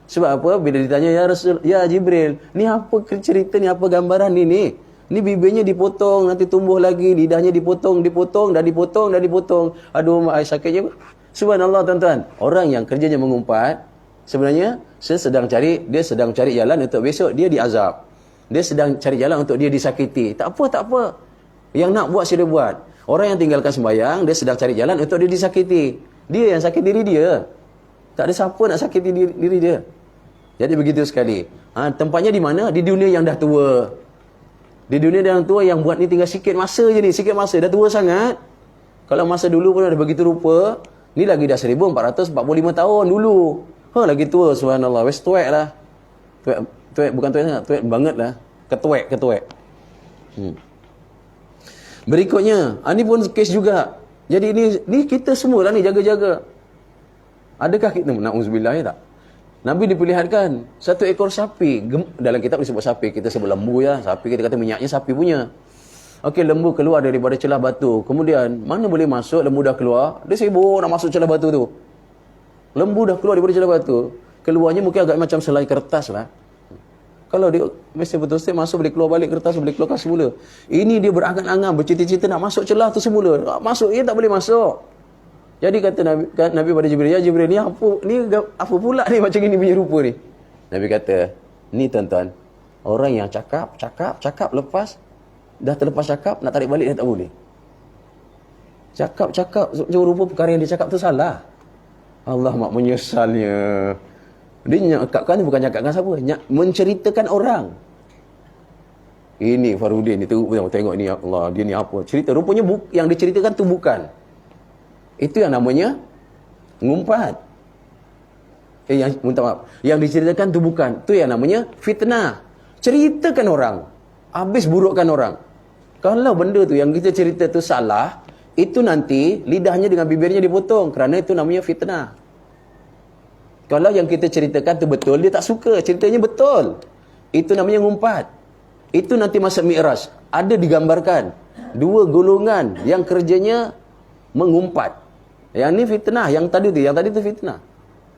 Sebab apa? Bila ditanya, ya Rasul, ya Jibril, ni apa cerita ni, apa gambaran ni? Ni bibirnya dipotong, nanti tumbuh lagi, lidahnya dipotong. Aduh, mak sakitnya. Subhanallah tuan-tuan. Orang yang kerjanya mengumpat, sebenarnya dia sedang cari jalan untuk besok dia diazab. Dia sedang cari jalan untuk dia disakiti. Tak apa. Yang nak buat sila buat. Orang yang tinggalkan sembahyang, dia sedang cari jalan untuk dia disakiti. Dia yang sakit diri dia. Tak ada siapa nak sakiti diri dia. Jadi begitu sekali. Tempatnya di mana? Di dunia yang dah tua. Di dunia yang tua yang buat ni tinggal sikit masa je ni. Sikit masa. Dah tua sangat. Kalau masa dulu pun ada begitu rupa. Ni lagi dah 1445 tahun dulu. Lagi tua, subhanallah. Wes tuek lah. Tuek bukan tuek sangat. Tuek banget lah. Ketuek. Berikutnya. Ini pun kes juga. Jadi ni kita semua lah ni jaga-jaga. Adakah kita na'udzubillah ya tak? Nabi diperlihatkan satu ekor sapi. Dalam kitab disebut sapi, kita sebut lembu ya. Sapi kita kata minyaknya sapi punya. Okey, lembu keluar daripada celah batu. Kemudian mana boleh masuk, lembu dah keluar, dia sibuk nak masuk celah batu tu. Lembu dah keluar daripada celah batu. Keluarnya mungkin agak macam selai kertas lah. Kalau dia mesti betul-betul masuk, boleh keluar balik kertas, boleh keluar semula. Ini dia berangan-angan, bercita-cita nak masuk celah tu semula. Masuk, ia tak boleh masuk. Jadi kata Nabi pada Jibril, ya Jibril, ni apa pula ni macam ini punya rupa ni? Nabi kata, ni tuan-tuan, orang yang cakap lepas, dah terlepas cakap, nak tarik balik dah tak boleh. Cakap, rupa perkara yang dia cakap tu salah. Allah mak menyesalnya. Dia nyakapkan bukan nyakapkan siapa, menceritakan orang. Ini Farudin, ni tengok ni, Allah, dia ni apa? Cerita, rupanya yang diceritakan tu bukan. Itu yang namanya ngumpat. Yang diceritakan tu bukan. Itu yang namanya fitnah. Ceritakan orang, habis burukkan orang. Kalau benda tu yang kita cerita tu salah, itu nanti lidahnya dengan bibirnya dipotong. Kerana itu namanya fitnah. Kalau yang kita ceritakan tu betul, dia tak suka, ceritanya betul, itu namanya ngumpat. Itu nanti masa Mi'raj ada digambarkan dua golongan yang kerjanya mengumpat. Yang ni fitnah, yang tadi tu fitnah.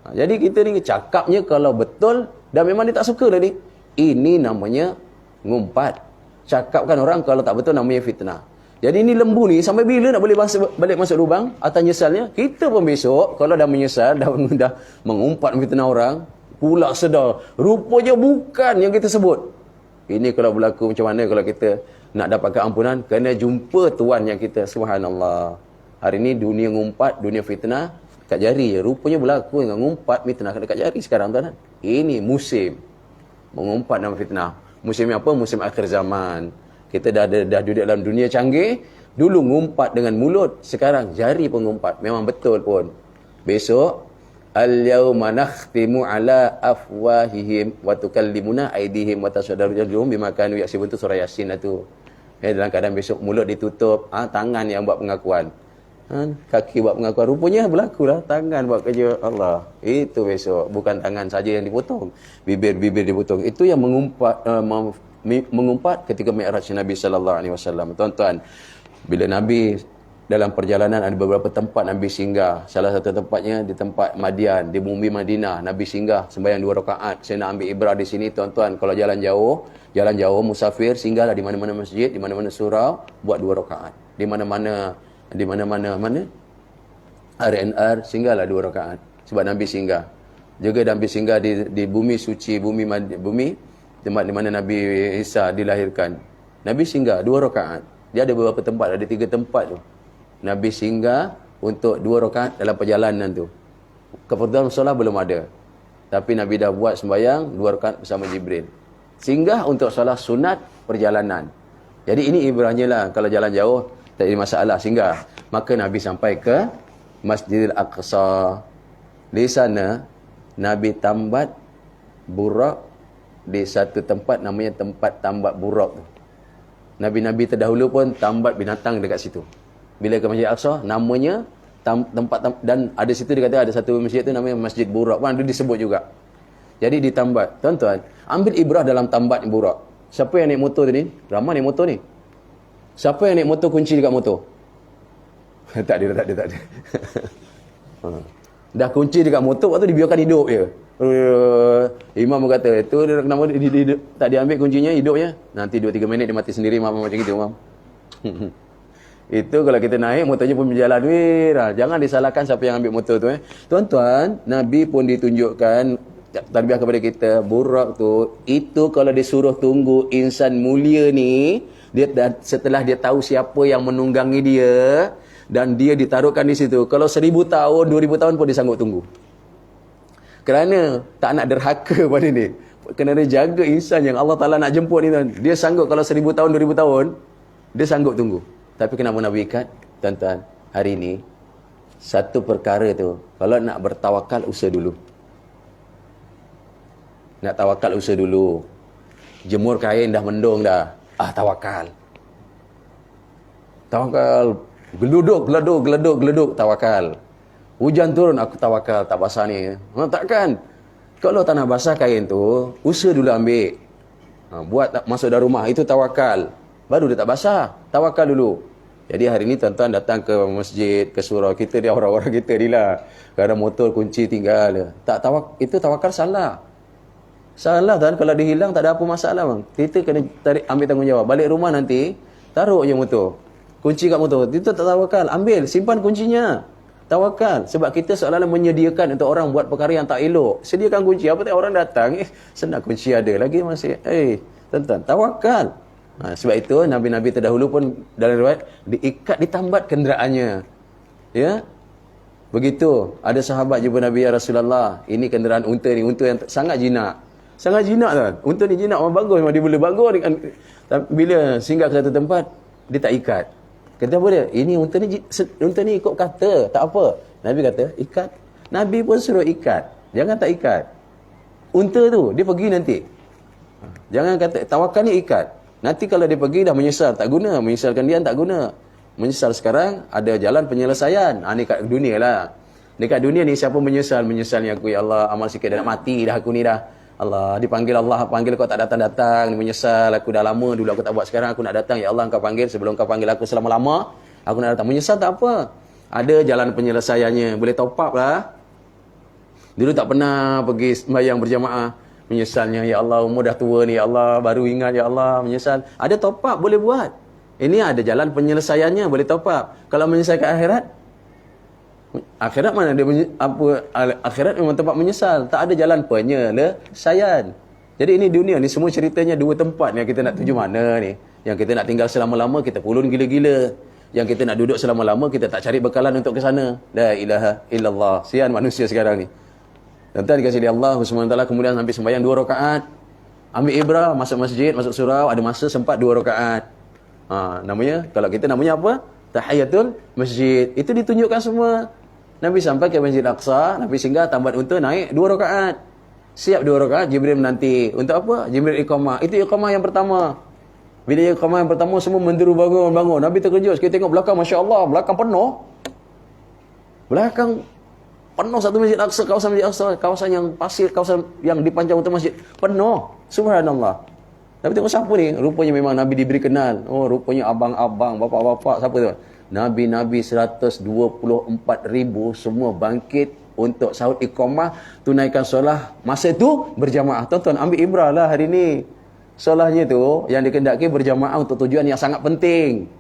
Jadi kita ni cakapnya kalau betul dan memang dia tak suka tadi, ini namanya ngumpat. Cakapkan orang kalau tak betul namanya fitnah. Jadi ini lembu ni sampai bila nak boleh balik masuk lubang atas nyesalnya? Kita pun besok kalau dah menyesal, dah mengumpat fitnah orang, pula sedar rupanya bukan yang kita sebut. Ini kalau berlaku macam mana kalau kita nak dapatkan ampunan? Kena jumpa Tuhan yang kita, subhanallah. Hari ni dunia ngumpat, dunia fitnah dekat jari je. Rupanya berlaku dengan ngumpat fitnah dekat jari sekarang tuan. Ini musim mengumpat dan fitnah. Musimnya apa? Musim akhir zaman. Kita dah duduk dalam dunia canggih. Dulu ngumpat dengan mulut, sekarang jari pengumpat. Memang betul pun. Besok al-yauma nakhtimu ala afwahihim wa tukallimuna aydihim wa tashhadu arjuluhum bima kanu yaksibun. Tu surah Yasin lah tu. Dalam keadaan besok mulut ditutup, tangan yang buat pengakuan. Kaki buat pengakuan. Rupanya berlakulah tangan buat kerja Allah. Itu besok. Bukan tangan saja yang dipotong, bibir dipotong. Itu yang mengumpat ketika Mi'raj Nabi sallallahu alaihi wasallam. Tuan-tuan, bila Nabi dalam perjalanan ada beberapa tempat Nabi singgah. Salah satu tempatnya di tempat Madian, di bumi Madinah. Nabi singgah sembahyang 2 rakaat. Saya nak ambil ibrah di sini tuan-tuan. Kalau jalan jauh musafir, singgahlah di mana-mana masjid, di mana-mana surau, buat 2 rakaat. Di mana-mana RNR, singgahlah 2 rakaat. Sebab Nabi singgah. Juga Nabi singgah di bumi suci, bumi tempat di mana Nabi Isa dilahirkan. Nabi singgah 2 rakaat. Dia ada beberapa tempat, ada 3 tempat tu. Nabi singgah untuk 2 rakaat dalam perjalanan tu. Kefarduan solat belum ada. Tapi Nabi dah buat sembahyang 2 rakaat bersama Jibril. Singgah untuk solat sunat perjalanan. Jadi ini ibrahnya lah. Kalau jalan jauh, tak ada masalah, singgah. Maka Nabi sampai ke Masjidil Aqsa. Di sana, Nabi tambat Burak di satu tempat namanya tempat tambat Burak tu. Nabi-Nabi terdahulu pun tambat binatang dekat situ. Bila ke Masjid Aqsa, namanya tempat dan ada situ dia kata ada satu masjid tu namanya Masjid Burak. Kan dia disebut juga. Jadi ditambat. Tuan-tuan, ambil ibrah dalam tambat Burak. Siapa yang naik motor tadi? Ramai naik motor ni. Siapa yang naik motor kunci dekat motor? tak ada. Dah kunci dekat motor, waktu dibiarkan hidup je. Imam kata, itu dia kenapa tak diambil kuncinya, hidupnya. Nanti 2-3 minit dia mati sendiri, Imam macam itu, Imam. Itu kalau kita naik, motornya pun berjalan. Jangan disalahkan siapa yang ambil motor tu. Tuan-tuan, Nabi pun ditunjukkan tarbiyah kepada kita, Burak tu, itu kalau disuruh tunggu insan mulia ni, dia setelah dia tahu siapa yang menunggangi dia, dan dia ditaruhkan di situ, kalau 1000 tahun, 2000 tahun pun dia sanggup tunggu. Kerana tak nak derhaka pada ni. Kena jaga insan yang Allah Ta'ala nak jemput ni. Dia sanggup kalau 1000 tahun, 2000 tahun, dia sanggup tunggu. Tapi kenapa Nabi ikat? Tuan-tuan, hari ni, satu perkara tu, kalau nak bertawakal, usaha dulu. Nak tawakal, usaha dulu. Jemur kain dah mendung dah. Tawakal. Tawakal. Geleduk, tawakal. Hujan turun, aku tawakal, tak basah ni. Takkan. Kalau tak nak basah kain tu, usaha dulu ambil. Buat masuk dalam rumah, itu tawakal. Baru dia tak basah, tawakal dulu. Jadi hari ni tuan-tuan datang ke masjid, ke surau kita, dia orang-orang kita ni lah. Kadang motor kunci tinggal. Itu tawakal salah. Salah tuan, kalau dia hilang tak ada apa masalah bang. Kita kena ambil tanggungjawab. Balik rumah nanti, taruh je motor. Kunci kat motor. Itu tak tawakal. Ambil, simpan kuncinya. Tawakal. Sebab kita seolah-olah menyediakan untuk orang buat perkara yang tak elok. Sediakan kunci. Apa tak orang datang, senang kunci ada. Lagi masih, tuan-tuan, tawakal. Sebab itu, Nabi-Nabi terdahulu pun dalam riwayat, diikat, ditambat kenderaannya. Ya. Begitu. Ada sahabat jumpa Nabi, ya Rasulullah. Ini kenderaan unta ni. Unta yang sangat jinak. Sangat jinak tuan. Unta ni jinak, orang bagus. Dia boleh bagus. Bila singgah ke satu tempat, dia tak ikat. Kata apa dia? Ini unta ni ikut kata, tak apa. Nabi kata, ikat. Nabi pun suruh ikat. Jangan tak ikat. Unta tu, dia pergi nanti. Jangan kata, tawakal ni ikat. Nanti kalau dia pergi dah menyesal, tak guna. Menyesalkan dia tak guna. Menyesal sekarang, ada jalan penyelesaian. Ni kat dunia lah. Dekat dunia ni, siapa menyesal? Menyesal ni aku, ya Allah, amal sikit dah nak mati dah aku ni dah. Allah, dipanggil Allah, panggil kau tak datang-datang, menyesal, aku dah lama dulu aku tak buat, sekarang aku nak datang, ya Allah engkau panggil, sebelum kau panggil aku selama-lama, aku nak datang. Menyesal tak apa. Ada jalan penyelesaiannya, boleh top up lah. Dulu tak pernah pergi sembahyang berjamaah, menyesalnya, ya Allah umur dah tua ni, ya Allah baru ingat, ya Allah, menyesal. Ada top up, boleh buat. Ini ada jalan penyelesaiannya, boleh top up. Kalau menyelesaikan akhirat mana dia akhirat memang tempat menyesal, tak ada jalan penyelesaian. Jadi ini dunia ni semua ceritanya 2 tempat yang kita nak tuju mana ni. Yang kita nak tinggal selama-lama, kita pulun gila-gila. Yang kita nak duduk selama-lama, kita tak cari bekalan untuk ke sana. La ilaha illallah. Sian manusia sekarang ni. Tuan-tuan dikasihi Allah SWT, kemudian sampai sembahyang 2 rakaat. Ambil ibrah, masuk masjid, masuk surau, ada masa sempat 2 rakaat. Namanya, kalau kita namanya apa? Tahiyatul masjid. Itu ditunjukkan semua. Nabi sampai ke Masjid Aqsa, Nabi singgah, tambat unta, naik 2 rakaat. Siap 2 rakaat, Jibril menanti. Untuk apa? Jibril iqamah. Itu iqamah yang pertama. Bila iqamah yang pertama, semua menderu bangun. Nabi terkejut, kita tengok belakang, Masya Allah, belakang penuh. Belakang penuh satu Masjid Aqsa, kawasan Masjid Aqsa, kawasan yang pasir, kawasan yang dipanjang untuk masjid. Penuh. Subhanallah. Tapi tengok siapa ni? Rupanya memang Nabi diberi kenal. Oh, rupanya abang-abang, bapak-bapak, siapa tu? Nabi-Nabi 124,000 semua bangkit untuk sahut iqamah, tunaikan solah masa itu berjamaah. Tuan-tuan ambil ibrah lah hari ni. Solahnya tu yang dikendaki berjamaah untuk tujuan yang sangat penting.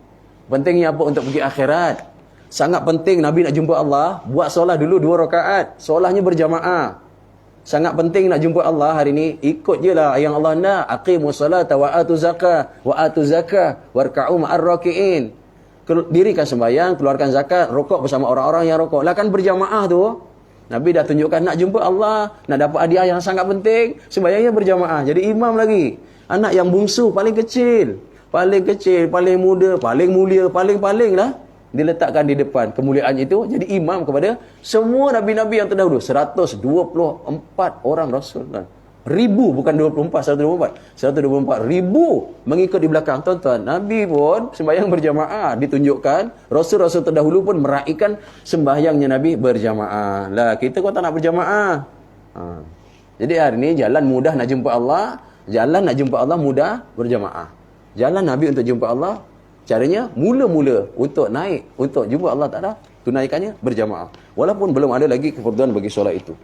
Pentingnya apa? Untuk pergi akhirat. Sangat penting Nabi nak jumpa Allah, buat solah dulu 2 rakaat. Solahnya berjamaah. sangat penting nak jumpa Allah hari ni, ikut je lah yang Allah nak. Aqimus salata wa atuz zakah warka'u ma'ar raki'in. Dirikan sembahyang, keluarkan zakat, rokok bersama orang-orang yang rokok. Lah kan berjamaah tu. Nabi dah tunjukkan nak jumpa Allah, nak dapat hadiah yang sangat penting, sembahyangnya berjamaah. Jadi imam lagi. Anak yang bungsu paling kecil, paling muda, paling mulia, paling lah diletakkan di depan kemuliaan itu, jadi imam kepada semua nabi-nabi yang terdahulu. 124 orang rasul. Ribu, bukan 24, 124 ribu mengikut di belakang. Tuan-tuan, Nabi pun sembahyang berjamaah ditunjukkan. Rasul-rasul terdahulu pun meraihkan sembahyangnya Nabi berjamaah. Lah, kita kau tak nak berjamaah. Jadi hari ni jalan mudah nak jumpa Allah. Jalan nak jumpa Allah mudah berjamaah. Jalan Nabi untuk jumpa Allah, caranya mula-mula untuk naik, untuk jumpa Allah Ta'ala, tunaikannya berjamaah. Walaupun belum ada lagi kefarduan bagi solat itu.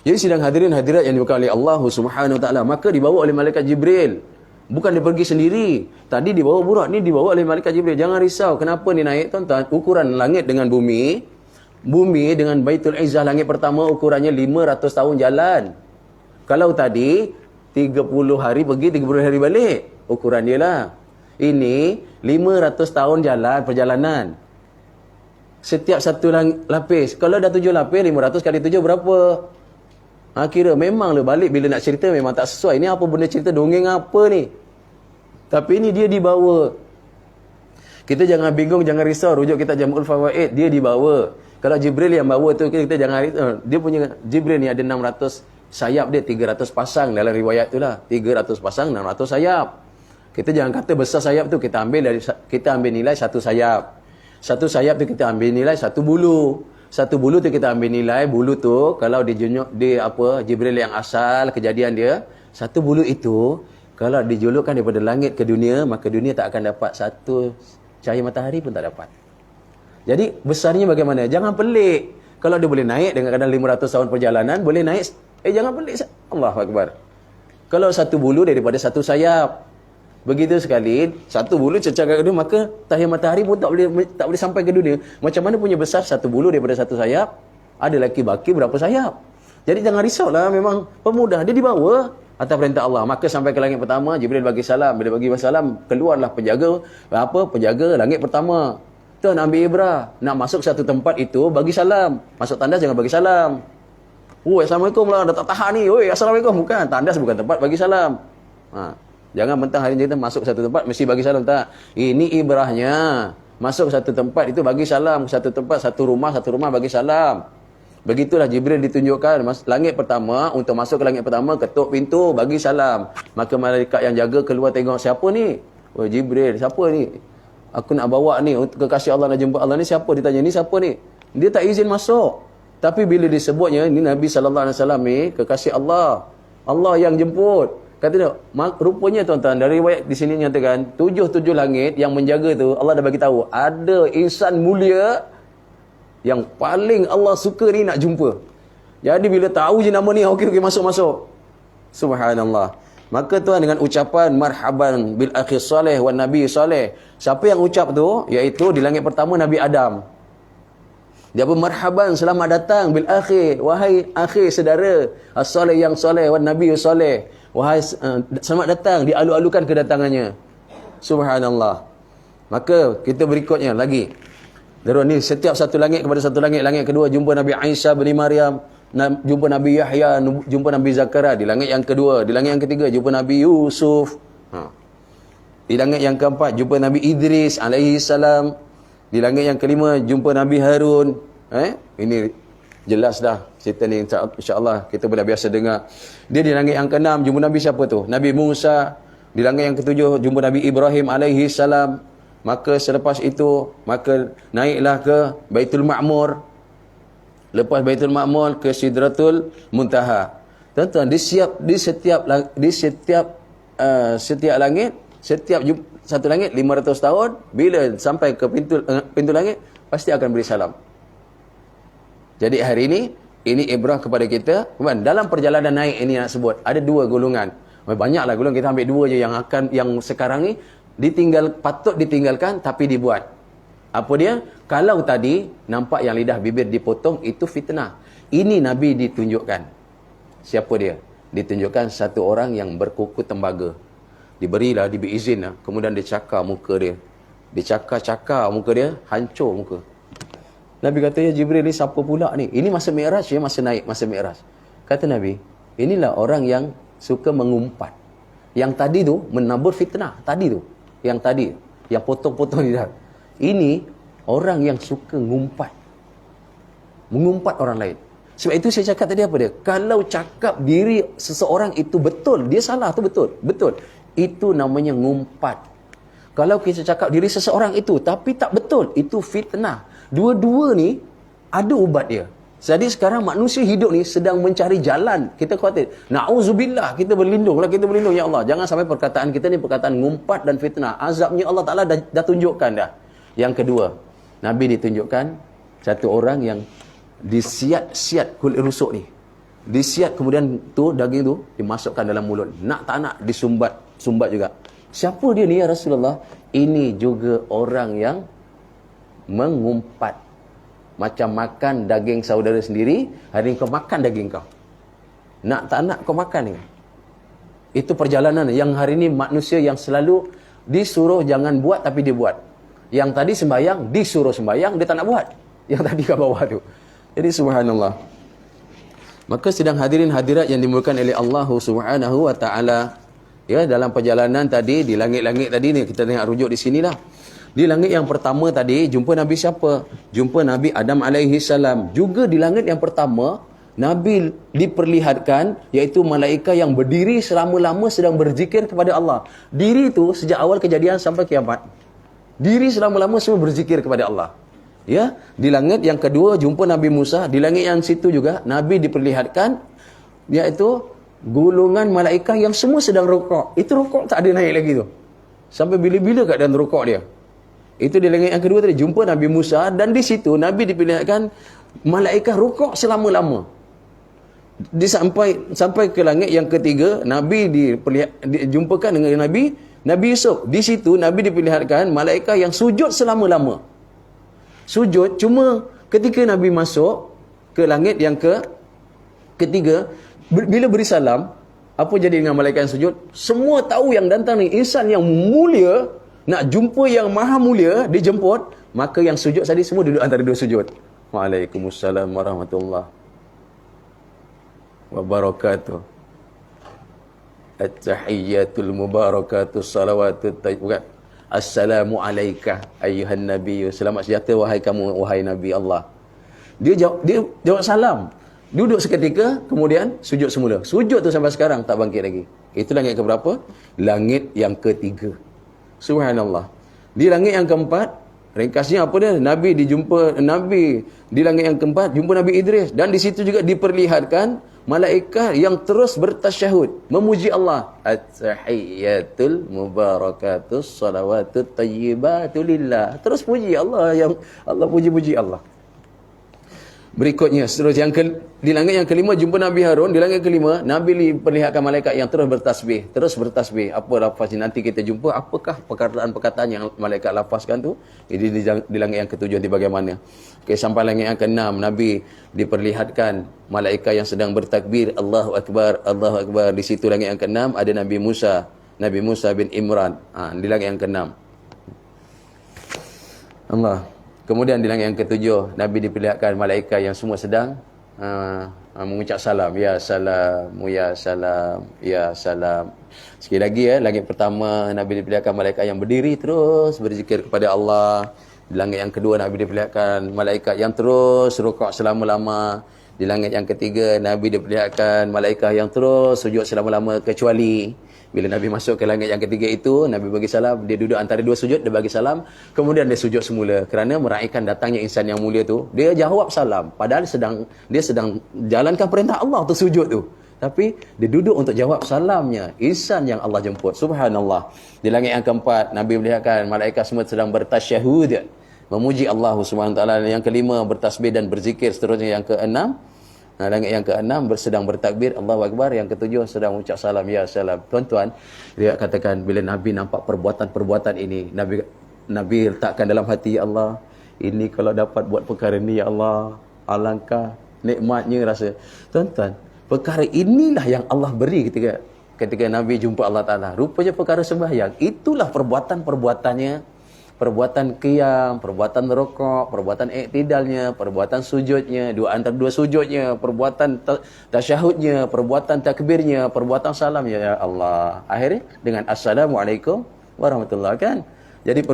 Jadi sidang hadirin hadirat yang diberkahi oleh Allah Subhanahu Wa Taala, maka dibawa oleh malaikat Jibril. Bukan dia pergi sendiri. Tadi dibawa burak, ni dibawa oleh malaikat Jibril. Jangan risau kenapa ni naik, tuan-tuan. Ukuran langit dengan bumi. Bumi dengan Baitul Izzah langit pertama ukurannya 500 tahun jalan. Kalau tadi 30 hari pergi, 30 hari balik, ukuran dia lah. Ini 500 tahun jalan perjalanan. Setiap satu lapis. Kalau dah 7 lapis, 500 kali 7 berapa? Kira memang lah balik bila nak cerita memang tak sesuai. Ini apa benda cerita dongeng apa ni? Tapi ini dia dibawa. Kita jangan bingung, jangan risau. Rujuk kita Jam'ul Fawaid, dia dibawa. Kalau Jibril yang bawa tu, kita jangan risau. Dia punya Jibril ni ada 600 sayap dia, 300 pasang dalam riwayat tu lah. 300 pasang, 600 sayap. Kita jangan kata besar sayap tu, kita ambil nilai satu sayap. Satu sayap tu kita ambil nilai satu bulu. Satu bulu tu kita ambil nilai, bulu tu kalau dijunjuk di apa, Jibril yang asal kejadian dia, satu bulu itu kalau dijulukkan daripada langit ke dunia, maka dunia tak akan dapat satu cahaya matahari pun tak dapat. Jadi besarnya bagaimana? Jangan pelik. Kalau dia boleh naik dengan kadang 500 tahun perjalanan, boleh naik, jangan pelik. Allahu Akbar. Kalau satu bulu daripada satu sayap, begitu sekali, satu bulu cecah ke dunia, maka cahaya matahari pun tak boleh sampai ke dunia. Macam mana punya besar satu bulu daripada satu sayap? Ada laki baki berapa sayap? Jadi jangan risaulah, memang pemudah. Dia dibawa atas perintah Allah. Maka sampai ke langit pertama, Jibril bagi salam. Bila bagi salam, keluarlah penjaga langit pertama. Tuan ambil ibrah. Nak masuk satu tempat itu, bagi salam. Masuk tandas jangan bagi salam. Assalamualaikum lah, dah tak tahan ni. Assalamualaikum. Bukan, tandas bukan tempat bagi salam. Jangan mentang hari ni kita masuk satu tempat mesti bagi salam, tak. Ini ibrahnya. Masuk satu tempat itu bagi salam, satu tempat, satu rumah bagi salam. Begitulah Jibril ditunjukkan langit pertama, untuk masuk ke langit pertama ketuk pintu bagi salam. Maka malaikat yang jaga keluar tengok, siapa ni? Jibril, siapa ni? Aku nak bawa ni kekasih Allah, nak jumpa Allah ni, siapa? Ditanya, ni siapa ni? Dia tak izin masuk. Tapi bila disebutnya ni Nabi SAW ni kekasih Allah. Allah yang jemput. Kata dia, rupanya tuan-tuan, dari riwayat di sini nyatakan, 7 langit yang menjaga tu, Allah dah bagi tahu, ada insan mulia yang paling Allah suka ni nak jumpa. Jadi bila tahu je nama ni, okey masuk. Subhanallah. Maka tuan dengan ucapan marhaban bil akhi salih wan nabi salih. Siapa yang ucap tu? Iaitu di langit pertama Nabi Adam. Dia pun marhaban, selamat datang bil akhi, wahai akhi saudara, as-salih yang salih wan nabi salih. Wahai selamat datang, dialu-alukan kedatangannya. Subhanallah. Maka kita berikutnya lagi. Darul ni setiap satu langit kepada satu langit. Langit kedua jumpa Nabi Isa bin Maryam, jumpa Nabi Yahya, jumpa Nabi Zakaria. Di langit yang kedua, di langit yang ketiga jumpa Nabi Yusuf. Di langit yang keempat jumpa Nabi Idris alaihi salam. Di langit yang kelima jumpa Nabi Harun. Ini jelas dah cerita ni, insya-Allah kita boleh biasa dengar. Dia di langit yang keenam jumpa Nabi siapa tu? Nabi Musa. Di langit yang ketujuh jumpa Nabi Ibrahim alaihi salam. Maka selepas itu, maka naiklah ke Baitul Ma'mur. Lepas Baitul Ma'mur ke Sidratul Muntaha. Tuan-tuan, di setiap langit, setiap satu langit 500 tahun, bila sampai ke pintu langit pasti akan beri salam. Jadi hari ini ibrah kepada kita. Dalam perjalanan naik ini nak sebut, ada dua golongan. Banyaklah golongan, kita ambil dua je yang sekarang ni patut ditinggalkan tapi dibuat. Apa dia? Kalau tadi nampak yang lidah bibir dipotong, itu fitnah. Ini Nabi ditunjukkan. Siapa dia? Ditunjukkan satu orang yang berkuku tembaga. Diberi izin lah. Kemudian dia cakar muka dia. Dia cakar muka dia, hancur muka. Nabi kata, ya Jibril, ni siapa pula ni? Ini masa Mi'raj, ya, masa naik, masa Mi'raj. Kata Nabi, inilah orang yang suka mengumpat. Yang tadi tu menabur fitnah. Tadi tu. Yang tadi. Yang potong-potong di dalam. Ini orang yang suka ngumpat. Mengumpat orang lain. Sebab itu saya cakap tadi apa dia? Kalau cakap diri seseorang itu betul, dia salah tu betul. Betul. Itu namanya ngumpat. Kalau kita cakap diri seseorang itu tapi tak betul, itu fitnah. Dua-dua ni ada ubat dia. Jadi sekarang manusia hidup ni sedang mencari jalan. Kita khawatir. Na'udzubillah, kita berlindung ya Allah. Jangan sampai perkataan kita ni perkataan ngumpat dan fitnah. Azabnya Allah Ta'ala dah tunjukkan dah. Yang kedua, Nabi ditunjukkan satu orang yang disiat-siat kulit rusuk ni. Disiat, kemudian tu daging tu dimasukkan dalam mulut. Nak tak nak sumbat juga. Siapa dia ni ya Rasulullah? Ini juga orang yang mengumpat. Macam makan daging saudara sendiri, hari ini kau makan daging kau. Nak tak nak kau makan ni. Itu perjalanan yang hari ini manusia yang selalu disuruh jangan buat tapi dia buat. Yang tadi sembahyang, disuruh sembahyang, dia tak nak buat. Yang tadi kat bawah tu. Jadi subhanallah. Maka sedang hadirin hadirat yang dimulakan oleh Allah Subhanahu wa taala, ya, dalam perjalanan tadi di langit-langit tadi ni, kita tengok rujuk di sinilah. Di langit yang pertama tadi jumpa Nabi siapa? Jumpa Nabi Adam alaihi salam. Juga di langit yang pertama Nabi diperlihatkan iaitu malaikat yang berdiri selama-lama sedang berzikir kepada Allah. Diri itu sejak awal kejadian sampai kiamat. Diri selama-lama semua berzikir kepada Allah. Ya, di langit yang kedua jumpa Nabi Musa, di langit yang situ juga Nabi diperlihatkan iaitu golongan malaikat yang semua sedang rukuk. Itu rukuk tak ada naik lagi tu. Sampai bila-bila keadaan rukuk dia. Itu di langit yang kedua tadi jumpa Nabi Musa, dan di situ Nabi diperlihatkan malaikat rukuk selama-lama. Sampai ke langit yang ketiga Nabi dijumpakan dengan Nabi Yusuf. Di situ Nabi diperlihatkan malaikat yang sujud selama-lama. Sujud, cuma ketika Nabi masuk ke langit yang ketiga, bila beri salam, apa jadi dengan malaikat yang sujud? Semua tahu yang datang ni insan yang mulia, nak jumpa yang maha mulia, dijemput, maka yang sujud tadi semua duduk antara dua sujud. Waalaikumsalam warahmatullahi wabarakatuh. At-tahiyyatul mubarakatuh salawatut bukan. Assalamu alayka ayyuhan nabiyyu. Selamat sejahtera wahai kamu wahai Nabi Allah. Dia jawab salam. Duduk seketika, kemudian sujud semula. Sujud tu sampai sekarang tak bangkit lagi. Itu langit ke berapa? Langit yang ketiga. Subhanallah. Di langit yang keempat, ringkasnya apa dia? Nabi di langit yang keempat jumpa Nabi Idris, dan di situ juga diperlihatkan malaikat yang terus bertasyahud memuji Allah. At-tahiyyatul mubarakatus salawatut tayyibatu lillah. Terus puji Allah, yang Allah puji-puji Allah. Berikutnya seterusnya di langit yang kelima jumpa Nabi Harun. Di langit kelima Nabi diperlihatkan malaikat yang terus bertasbih. Apa lafaz nanti kita jumpa, apakah perkataan-perkataan yang malaikat lafazkan tu. Di langit yang ketujuh nanti bagaimana. Okay, sampai langit yang keenam Nabi diperlihatkan malaikat yang sedang bertakbir, Allahu akbar, Allahu akbar. Di situ langit yang keenam ada Nabi Musa bin Imran. Di langit yang keenam. Allah. Kemudian di langit yang ketujuh Nabi diperlihatkan malaikat yang semua sedang mengucap salam. Ya salam, ya salam, ya salam. Sekali lagi langit pertama Nabi diperlihatkan malaikat yang berdiri terus berzikir kepada Allah. Di langit yang kedua Nabi diperlihatkan malaikat yang terus rukuk selama-lama. Di langit yang ketiga Nabi diperlihatkan malaikat yang terus sujud selama-lama, kecuali bila Nabi masuk ke langit yang ketiga itu, Nabi bagi salam, dia duduk antara dua sujud, dia bagi salam, kemudian dia sujud semula. Kerana meraihkan datangnya insan yang mulia tu, dia jawab salam. Padahal dia sedang jalankan perintah Allah untuk sujud tu. Tapi dia duduk untuk jawab salamnya insan yang Allah jemput. Subhanallah. Di langit yang keempat, Nabi melihatkan malaikat semua sedang bertasyahud, memuji Allah SWT. Yang kelima bertasbih dan berzikir. Seterusnya yang keenam, langit yang keenam sedang bertakbir, Allahu Akbar. Yang ketujuh sedang mengucap salam, ya salam. Tuan-tuan, dia katakan bila Nabi nampak perbuatan-perbuatan ini, Nabi letakkan dalam hati, ya Allah, ini kalau dapat buat perkara ni, ya Allah, alangkah nikmatnya rasa. Tuan-tuan, Perkara inilah yang Allah beri ketika Nabi jumpa Allah Ta'ala. Rupanya perkara sembahyang, itulah perbuatannya. Perbuatan qiyam, perbuatan rukuk, perbuatan iktidalnya, perbuatan sujudnya, antara dua sujudnya, perbuatan tasyahudnya, perbuatan takbirnya, perbuatan salamnya. Ya Allah. Akhirnya dengan Assalamualaikum warahmatullahi kan. Jadi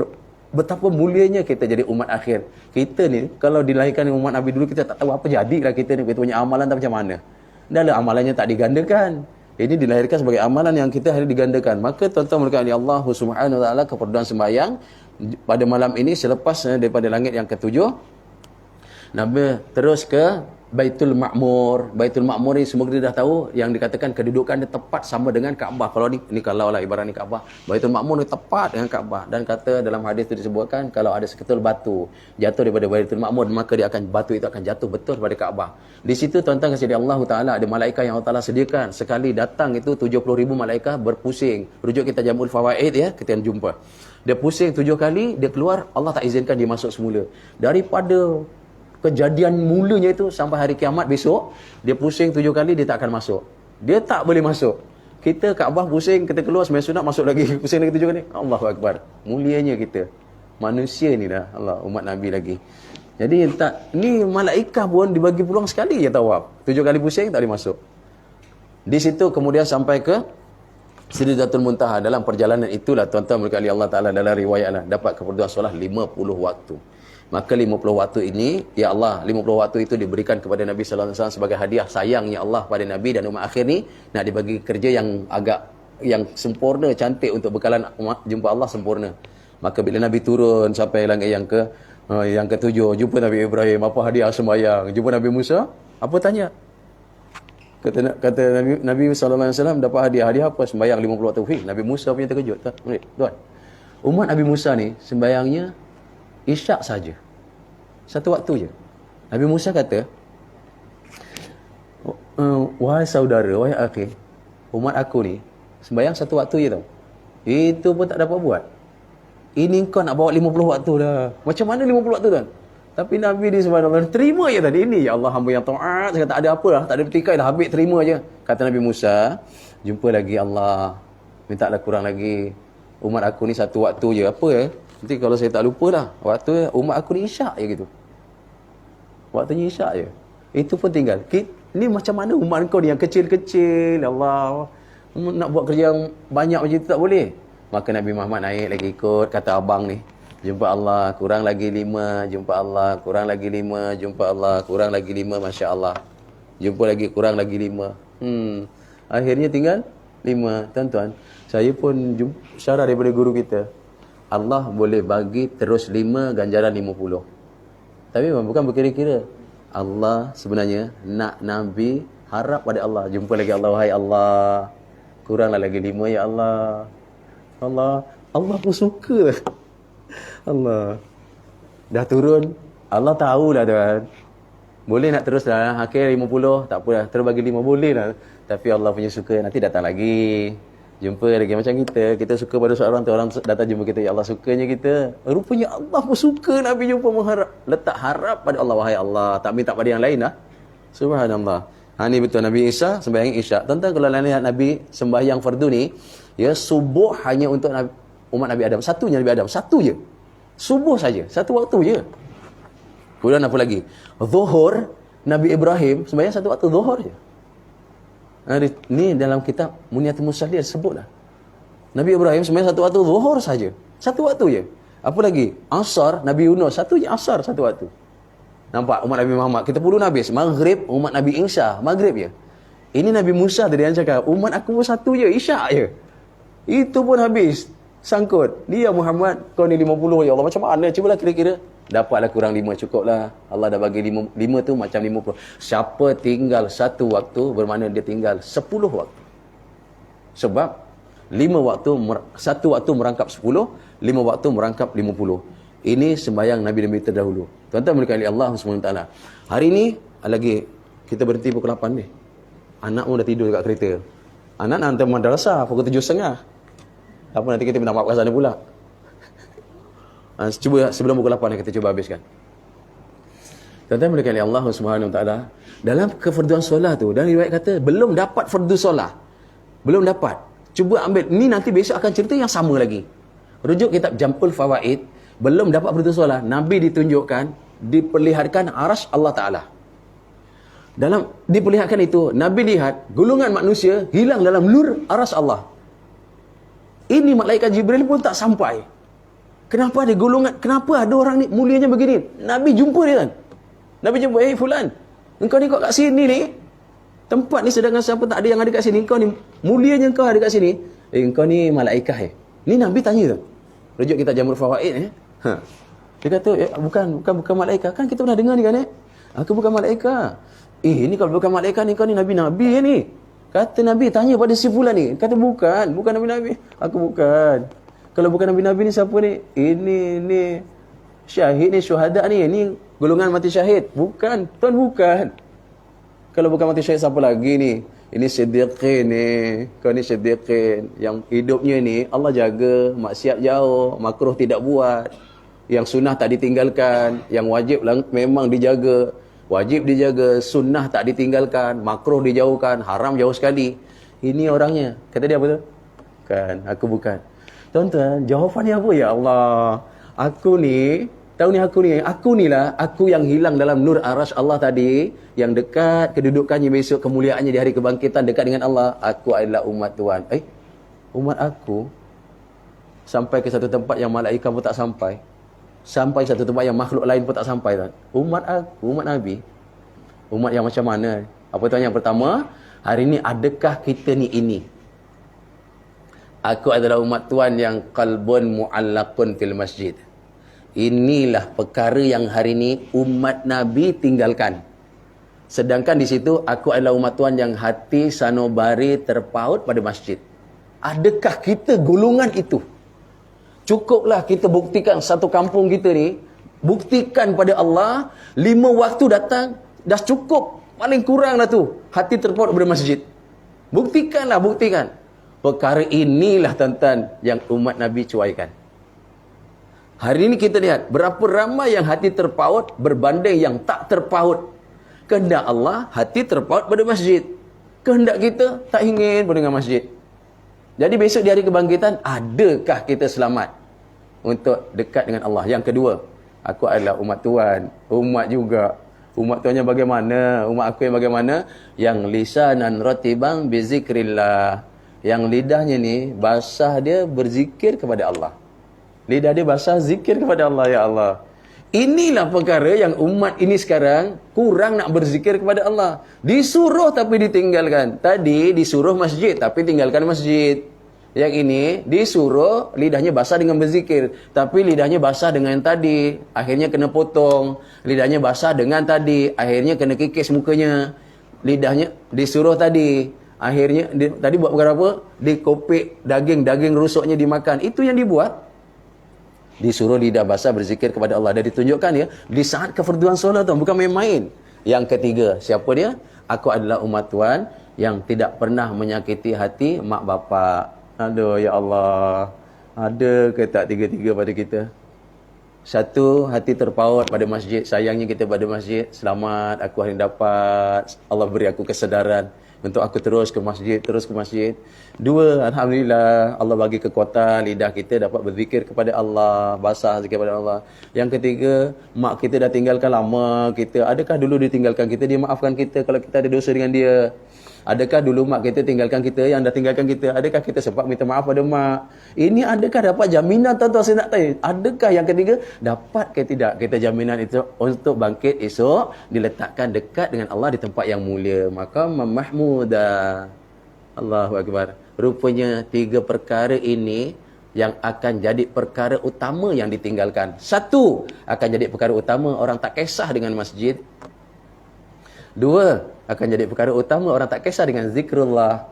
betapa mulianya kita jadi umat akhir. Kita ni kalau dilahirkan umat Nabi dulu, kita tak tahu apa jadilah kita ni. Kita punya amalan tak macam mana. Dah lah amalannya tak digandakan. Ini dilahirkan sebagai amalan yang kita hari digandakan. Maka tuan-tuan berkata Allah Subhanahu wa taala, keperluan sembahyang pada malam ini selepas daripada langit yang ketujuh, Nabi terus ke Baitul Ma'mur. Baitul Ma'mur ni semua kita dah tahu yang dikatakan kedudukan dia tepat sama dengan Kaabah. Kalau ni kalau lah ibarat ni Kaabah, Baitul Ma'mur ni tepat dengan Kaabah. Dan kata dalam hadis itu disebutkan kalau ada seketul batu jatuh daripada Baitul Ma'mur, maka batu itu akan jatuh betul pada Kaabah. Di situ tuan-tuan kasih Allah Taala ada malaikat yang Allah Taala sediakan. Sekali datang itu 70,000 malaikat berpusing. Rujuk kita Jamul Fawaid ya, kita jumpa. Dia pusing 7 kali, dia keluar, Allah tak izinkan dia masuk semula. Daripada kejadian mulanya itu sampai hari kiamat besok, dia pusing 7 kali, dia tak akan masuk. Dia tak boleh masuk. Kita Kaabah pusing, kita keluar sembahyang sunat, masuk lagi, pusing lagi 7 kali. Allahu Akbar. Mulianya kita. Manusia ni dah, Allah, umat Nabi lagi. Jadi ni malaikat pun dibagi peluang sekali je tawaf. 7 kali pusing, tak boleh masuk. Di situ kemudian sampai ke Sidratul Muntaha. Dalam perjalanan itulah tuan-tuan berkali Allah Ta'ala dalam riwayatlah dapat keperluan solat 50 waktu. Maka 50 waktu ini, ya Allah, 50 waktu itu diberikan kepada Nabi Sallallahu Alaihi Wasallam sebagai hadiah sayangnya Allah pada Nabi dan umat akhir ni, nak dibagi kerja yang sempurna, cantik untuk bekalan umat jumpa Allah sempurna. Maka bila Nabi turun sampai langit yang ketujuh, jumpa Nabi Ibrahim, apa hadiah sembahyang. Jumpa Nabi Musa, apa tanya? Kata Nabi sallallahu alaihi wasallam dapat hadiah apa? Sembahyang 50 waktu. Nabi Musa punya terkejut. Tuan. Umat Nabi Musa ni sembahyangnya isyak saja. Satu waktu je. Nabi Musa kata, wahai saudara, wahai akhi, umat aku ni sembahyang satu waktu je tau. Itu pun tak dapat buat. Ini kau nak bawa 50 waktu dah. Macam mana 50 waktu tuan? Tapi Nabi ni subhanallah terima je tadi. Ini ya Allah, hamba yang taat. Saya kata tak ada apa lah, tak ada petikai dah, habis terima je. Kata Nabi Musa, jumpa lagi Allah, minta lah kurang lagi. Umat aku ni satu waktu je. Apa nanti kalau saya tak lupa lah, waktu umat aku ni isyak je gitu. Waktunya isyak je. Itu pun tinggal. Ni macam mana umat kau ni yang kecil-kecil, Allah, nak buat kerja yang banyak macam itu tak boleh. Maka Nabi Muhammad naik lagi ikut, kata abang ni, jumpa Allah, kurang lagi 5, jumpa Allah, kurang lagi 5, jumpa Allah, kurang lagi 5, Masya Allah. Jumpa lagi, kurang lagi 5. Akhirnya tinggal 5. Tuan-tuan, saya pun syarah daripada guru kita, Allah boleh bagi terus 5, ganjaran 50. Tapi bukan berkira-kira. Allah sebenarnya nak Nabi harap pada Allah. Jumpa lagi Allah, wahai Allah, kuranglah lagi 5 ya Allah. Allah pun suka. Allah dah turun, Allah tahulah tuan. Boleh nak terus dah, akhir 50, tak apalah, terus bagi 5 boleh lah. Tapi Allah punya suka, nanti datang lagi, jumpa lagi. Macam kita suka pada seorang tu, orang datang jumpa kita, ya Allah sukanya kita. Rupanya Allah pun suka Nabi jumpa, mengharap, letak harap pada Allah, wahai Allah, tak minta pada yang lain lah. Subhanallah. Ni betul Nabi Isa sembahyang isyak. Tentang kalau lihat Nabi sembahyang fardu ni, ya subuh hanya untuk umat Nabi Adam, satunya Nabi Adam, satu je. Subuh saja, satu waktu je. Kemudian apa lagi? Zuhur, Nabi Ibrahim sembahyang satu waktu zuhur je. Ni dalam kitab Munyatul Musallin sebutlah. Nabi Ibrahim sembahyang satu waktu zuhur saja. Satu waktu je. Apa lagi? Asar, Nabi Yunus satu je, asar satu waktu. Nampak umat Nabi Muhammad, kita puluh habis. Maghrib, umat Nabi Isa, maghrib je. Ini Nabi Musa tadi yang cakap, umat aku pun satu je, isyak je. Itu pun habis. Sangkut. Dia Muhammad, kau ni 50 ya Allah. Macam mana? Cubalah kira-kira. Dapatlah kurang 5, cukuplah. Allah dah bagi 5 tu macam 50. Siapa tinggal satu waktu, bermakna dia tinggal 10 waktu. Sebab 5 waktu, satu waktu merangkap 10, 5 waktu merangkap 50. Ini sembahyang Nabi-Nabi terdahulu. Tuan-tuan berkali Allah SWT. Hari ni, lagi kita berhenti pukul 8 ni. Anak pun dah tidur dekat kereta. Anak nak hantar madrasah pukul 7.30. Apa nanti kita minta maaf kat sana pula. Cuba sebelum pukul 8 kita cuba habiskan. Tuan-tuan boleh Allah Subhanahu Wa Taala dalam kefarduan solat tu, dan riwayat kata belum dapat fardu solat. Belum dapat. Cuba ambil ni, nanti besok akan cerita yang sama lagi. Rujuk kitab Jam'ul Fawaid, belum dapat fardu solat, Nabi ditunjukkan diperlihatkan arasy Allah Taala. Dalam diperlihatkan itu, Nabi lihat golongan manusia hilang dalam nur arasy Allah. Ini malaikat Jibril pun tak sampai. Kenapa ada golongan, kenapa ada orang ni mulianya begini? Nabi jumpa dia kan. Nabi jumpa, fulan, engkau ni kau kat sini ni, tempat ni sedangkan siapa tak ada yang ada kat sini, engkau ni mulianya engkau ada kat sini. Engkau ni malaikat Ni Nabi tanya tu. Rujuk kita Jamul Fawaid Dia kata, bukan malaikat. Kan kita pernah dengar ni kan Aku bukan malaikat. Ni kalau bukan malaikat ni, kau ni nabi-nabi ni. Kata Nabi, tanya pada si fulan ni. Kata bukan nabi-nabi. Aku bukan. Kalau bukan nabi-nabi ni siapa ni? Ini syahid ni, syuhada ni. Ini golongan mati syahid. Bukan, tuan bukan. Kalau bukan mati syahid siapa lagi ni? Ini siddiqin ni. Kau ni siddiqin. Yang hidupnya ni Allah jaga, maksiat jauh, makruh tidak buat. Yang sunnah tak ditinggalkan, yang wajib memang dijaga. Wajib dijaga, sunnah tak ditinggalkan, makruh dijauhkan, haram jauh sekali. Ini orangnya. Kata dia apa tu? Bukan, aku bukan. Tuan-tuan, jawapannya apa? Ya Allah, aku ni, aku ni lah, aku yang hilang dalam nur arasy Allah tadi, yang dekat kedudukannya besok, kemuliaannya di hari kebangkitan dekat dengan Allah. Aku adalah umat Tuhan. Umat aku sampai ke satu tempat yang malaikat pun tak sampai. Sampai satu tempat yang makhluk lain pun tak sampai, tuan. Umat aku, umat Nabi. Umat yang macam mana? Apa tuan? Yang pertama, hari ni adakah kita ni ini? Aku adalah umat Tuhan yang qalbun mu'allaqun fil masjid. Inilah perkara yang hari ni umat Nabi tinggalkan. Sedangkan di situ, aku adalah umat Tuhan yang hati sanubari terpaut pada masjid. Adakah kita golongan itu? Cukuplah kita buktikan satu kampung kita ni, buktikan pada Allah, 5 waktu datang, dah cukup. Paling kurang dah tu, hati terpaut pada masjid. Buktikan. Perkara inilah tuan-tuan yang umat Nabi cuaikan. Hari ini kita lihat, berapa ramai yang hati terpaut berbanding yang tak terpaut. Kehendak Allah, hati terpaut pada masjid. Kehendak kita, tak ingin pun dengan masjid. Jadi besok di hari kebangkitan, adakah kita selamat untuk dekat dengan Allah? Yang kedua, aku adalah umat Tuhan. Umat juga. Umat Tuhan yang bagaimana? Umat aku yang bagaimana? Yang lisanan ratibang bizikrillah. Yang lidahnya ni, basah dia berzikir kepada Allah. Lidah dia basah, zikir kepada Allah, ya Allah. Inilah perkara yang umat ini sekarang kurang nak berzikir kepada Allah. Disuruh tapi ditinggalkan. Tadi disuruh masjid tapi tinggalkan masjid. Yang ini disuruh lidahnya basah dengan berzikir, tapi lidahnya basah dengan tadi, akhirnya kena potong. Lidahnya basah dengan tadi, akhirnya kena kikis mukanya. Lidahnya disuruh tadi, akhirnya tadi buat perkara apa? Dikopik daging rusuknya dimakan. Itu yang dibuat. Disuruh lidah basah berzikir kepada Allah. Dan ditunjukkan ya, di saat kefarduan solat tu, bukan main-main. Yang ketiga, siapa dia? Aku adalah umat Tuhan yang tidak pernah menyakiti hati mak bapak. Aduh, ya Allah. Ada ke tak tiga-tiga pada kita? Satu, hati terpaut pada masjid. Sayangnya kita pada masjid. Selamat, aku hari dapat. Allah beri aku kesedaran untuk aku terus ke masjid. Dua, alhamdulillah, Allah bagi kekuatan, lidah kita dapat berzikir kepada Allah, basah zikir kepada Allah. Yang ketiga, mak kita dah tinggalkan lama kita. Adakah dulu ditinggalkan kita, dia maafkan kita kalau kita ada dosa dengan dia? Adakah dulu mak kita tinggalkan kita, yang dah tinggalkan kita, adakah kita sempat minta maaf pada mak? Ini adakah dapat jaminan, tuan-tuan, saya nak tanya. Adakah yang ketiga, dapat ke tidak kita jaminan itu untuk bangkit esok, diletakkan dekat dengan Allah di tempat yang mulia, maqam mahmuda. Allahu Akbar. Rupanya 3 perkara ini yang akan jadi perkara utama yang ditinggalkan. 1, akan jadi perkara utama orang tak kisah dengan masjid. 2, akan jadi perkara utama orang tak kisah dengan zikrullah.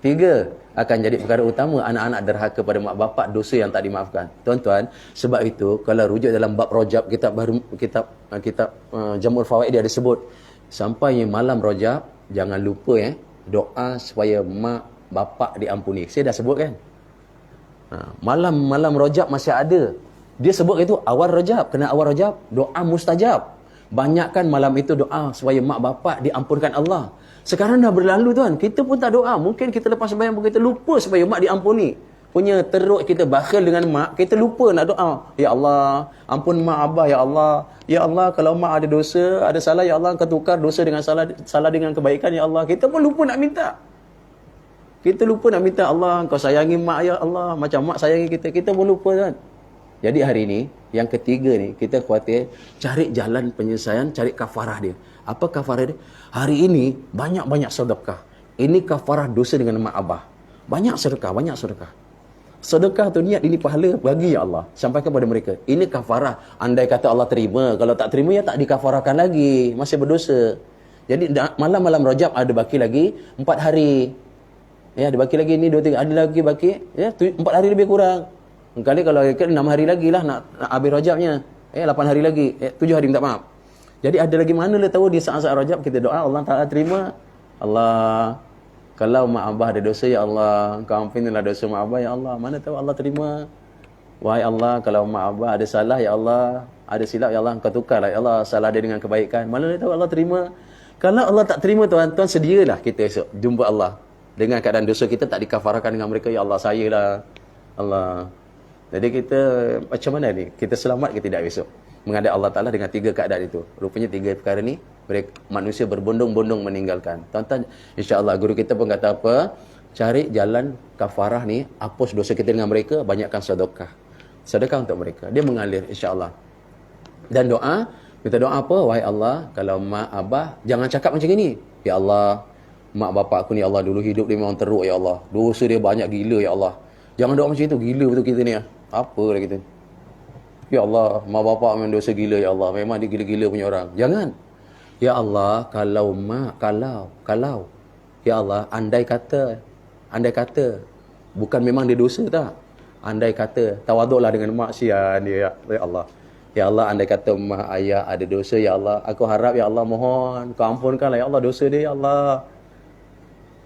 3, akan jadi perkara utama anak-anak derhaka pada mak bapak, dosa yang tak dimaafkan. Tuan-tuan, sebab itu kalau rujuk dalam bab Rajab, kitab Jamul Fawaid, dia ada sebut sampai malam Rajab, jangan lupa doa supaya mak bapak diampuni. Saya dah sebut kan? Malam Rajab masih ada. Dia sebut itu awal Rajab, kena awal Rajab, doa mustajab. Banyakkan malam itu doa supaya mak bapak diampunkan Allah. Sekarang dah berlalu tuan, kita pun tak doa. Mungkin kita lepas sembahyang pun kita lupa supaya mak diampuni. Punya teruk kita bakhil dengan mak, kita lupa nak doa. Ya Allah, ampun mak abah ya Allah. Ya Allah, kalau mak ada dosa, ada salah ya Allah, Engkau tukar dosa dengan salah dengan kebaikan ya Allah. Kita pun lupa nak minta. Kita lupa nak minta Allah, Engkau sayangi mak ya Allah, macam mak sayangi kita. Kita pun lupa kan. Jadi hari ini, yang ketiga ni, kita khuatir cari jalan penyelesaian, cari kafarah dia. Apa kafarah dia? Hari ini, banyak-banyak sedekah. Ini kafarah dosa dengan mak abah. Banyak sedekah, banyak sedekah. Sedekah tu niat ini pahala bagi ya Allah. Sampaikan kepada mereka. Ini kafarah. Andai kata Allah terima. Kalau tak terima, ya tak dikafarahkan lagi. Masih berdosa. Jadi malam-malam Rajab ada baki lagi 4 hari. Ya, ada baki lagi ni 2-3. Ada lagi baki. Ya, 4 hari lebih kurang. Kali kalau 6 hari lagi lah nak habis Rajabnya. 8 hari lagi. 7 hari minta maaf. Jadi ada lagi mana lah tahu di saat-saat Rajab kita doa Allah Ta'ala terima. Allah, kalau mak abah ada dosa ya Allah, Engkau ampunilah dosa mak abah ya Allah. Mana tahu Allah terima. Wahai Allah, kalau mak abah ada salah ya Allah, ada silap ya Allah, Engkau tukarlah ya Allah salah dia dengan kebaikan. Mana tahu Allah terima. Kalau Allah tak terima tuan-tuan, sedialah kita esok jumpa Allah dengan keadaan dosa kita tak dikafarahkan dengan mereka. Ya Allah, saya lah Allah. Jadi kita macam mana ni? Kita selamat ke tidak besok? Menghadap Allah Ta'ala dengan 3 keadaan itu. Rupanya 3 perkara ni manusia berbondong-bondong meninggalkan. Tuan-tuan, insya-Allah guru kita pun kata apa? Cari jalan kafarah ni, hapus dosa kita dengan mereka, banyakkan sedekah. Sedekah untuk mereka. Dia mengalir insya-Allah. Dan doa, kita doa apa? Wahai Allah, kalau mak abah jangan cakap macam ini. Ya Allah, mak bapak aku ni Allah dulu hidup dia memang teruk ya Allah. Dosa dia banyak gila ya Allah. Jangan doa macam itu, gila betul kita ni. Apa lah kita? Ya Allah, mak bapak memang dosa gila ya Allah. Memang dia gila-gila punya orang. Jangan. Ya Allah, kalau ya Allah, andai kata bukan memang dia dosa tak? Andai kata tawaduklah dengan mak sian dia ya Allah. Ya Allah, andai kata mak ayah ada dosa ya Allah, aku harap ya Allah, mohon Kau ampunkanlah ya Allah dosa dia ya Allah.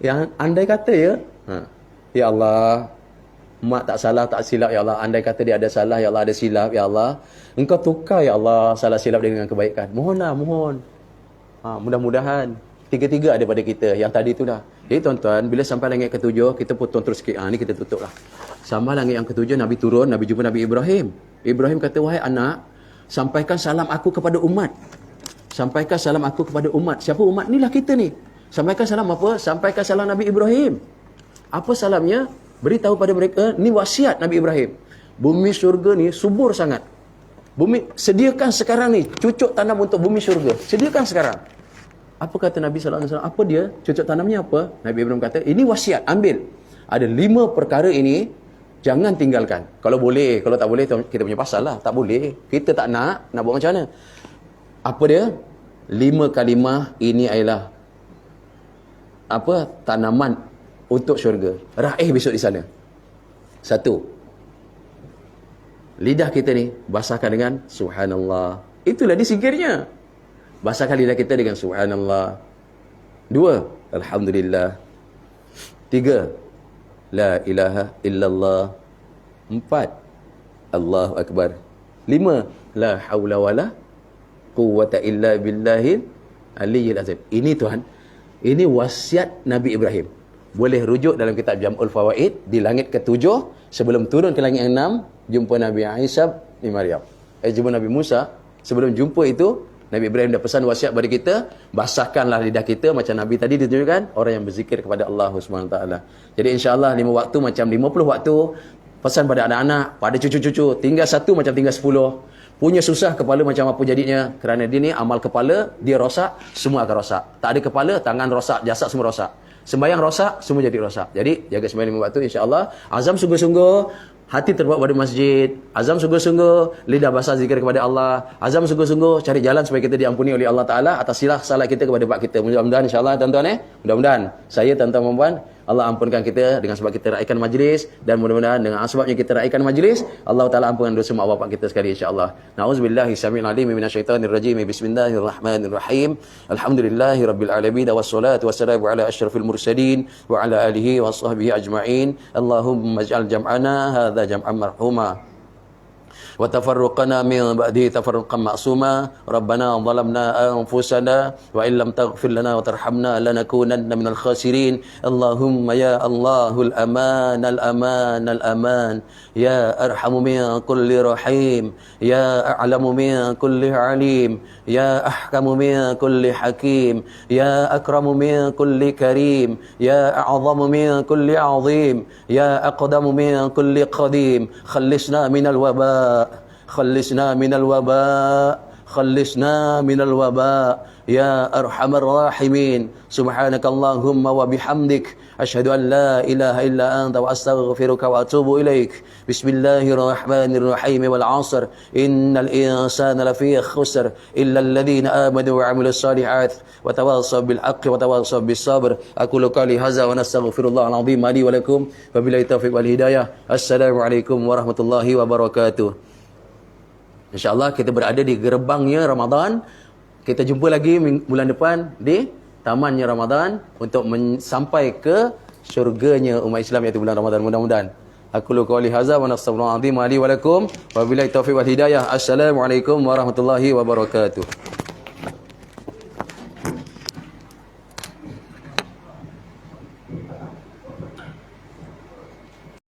Yang andai kata ya. Ya Allah, mak tak salah, tak silap ya Allah. Andai kata dia ada salah ya Allah, ada silap ya Allah, Engkau tukar ya Allah salah silap dia dengan kebaikan. Mohonlah, mohon. Mudah-mudahan 3 ada pada kita. Yang tadi tu dah. Jadi tuan-tuan, bila sampai langit ke-7, kita potong terus sikit. Ni kita tutup lah. Sampai langit yang ke-7, Nabi turun, Nabi jumpa Nabi Ibrahim. Ibrahim kata, wahai anak, sampaikan salam aku kepada umat. Sampaikan salam aku kepada umat. Siapa umat? Inilah kita ni. Sampaikan salam apa? Sampaikan salam Nabi Ibrahim. Apa salamnya? Beritahu pada mereka, ni wasiat Nabi Ibrahim. Bumi syurga ni subur sangat. Bumi, sediakan sekarang ni cucuk tanam untuk bumi syurga. Sediakan sekarang. Apa kata Nabi SAW? Apa dia? Cucuk tanamnya apa? Nabi Ibrahim kata, ini wasiat, ambil. Ada 5 perkara ini, jangan tinggalkan. Kalau boleh, kalau tak boleh, kita punya pasal lah. Tak boleh. Kita tak nak buat macam mana? Apa dia? 5 kalimah ini adalah tanaman untuk syurga. Raih besok di sana. 1. Lidah kita ni basahkan dengan subhanallah. Itulah disingkirnya. Basahkan lidah kita dengan subhanallah. 2. Alhamdulillah. 3. La ilaha illallah. 4. Allahu Akbar. 5. La hawla wala quwwata illa billahil aliyyil azim. Ini Tuhan, ini wasiat Nabi Ibrahim. Boleh rujuk dalam kitab Jam'ul Fawaid di langit ke-7 sebelum turun ke langit yang 6 jumpa Nabi Isa bin Maryam. Jumpa Nabi Musa. Sebelum jumpa itu Nabi Ibrahim dah pesan wasiat kepada kita, basahkanlah lidah kita macam Nabi tadi ditunjukkan, orang yang berzikir kepada Allah Subhanahu taala. Jadi insya-Allah 5 waktu macam 50 waktu, pesan pada anak-anak, pada cucu-cucu, tinggal 1 macam tinggal 10. Punya susah kepala macam apa jadinya, kerana dia ni amal kepala, dia rosak, semua akan rosak. Tak ada kepala, tangan rosak, jasad semua rosak. Sembahyang rosak, semua jadi rosak. Jadi jaga sembahyang 5 waktu insya-Allah. Azam sungguh-sungguh, hati terbawa pada masjid. Azam sungguh-sungguh, lidah basah zikir kepada Allah. Azam sungguh-sungguh, cari jalan supaya kita diampuni oleh Allah Ta'ala atas salah kita kepada bapa kita. Mudah-mudahan insya-Allah tuan-tuan mudah-mudahan saya tuan-tuan puan Allah ampunkan kita dengan sebab kita raikan majlis, dan mudah-mudahan dengan sebabnya kita raikan majlis, Allah Ta'ala ampunkan dosa mak bapak kita sekali insya-Allah. Na'udzubillahi samiil alim minasyaitonir rajim. Bismillahirrahmanirrahim. Alhamdulillahi rabbil alamin wassalatu wassalamu ala asyrafil mursalin wa ala alihi washabbihi ajma'in. Allahumma ij'al jam'ana hadza jam'an marhuma وتفرقنا من بعده تفرقا معصوما ربنا ظلمنا أنفسنا وإن لم تغفر لنا وترحمنا لنكونن من الخاسرين اللهم يا الله الأمان الأمان الأمان يا أرحم من كل رحيم يا أعلم من كل عليم يا أحكم من كل حكيم يا أكرم من كل كريم يا أعظم من كل عظيم يا أقدم من كل قديم خلصنا من الوباء خلصنا من الوباء خلصنا من الوباء يا أرحم الراحمين سبحانك اللهم وبحمدك أشهد أن لا إله إلا أنت وأستغفرك وأتوب إليك بسم الله الرحمن الرحيم والعصر إن الإنسان لفي خسر إلا الذين آمنوا وعملوا الصالحات وتواصوا بالحق وتواصوا بالصبر أقول قولي هذا ونستغفر الله العظيم لي ولكم وبالله التوفيق والهداية السلام عليكم ورحمة الله وبركاته. InsyaAllah kita berada di gerbangnya Ramadan. Kita jumpa lagi bulan depan di tamannya Ramadan untuk sampai ke syurganya umat Islam iaitu bulan Ramadan. Mudah-mudahan. Aqulu qouli hadza wa nastaghfirullaha al-azim li wa lakum wa billahi taufiq wal hidayah. Assalamualaikum warahmatullahi wabarakatuh.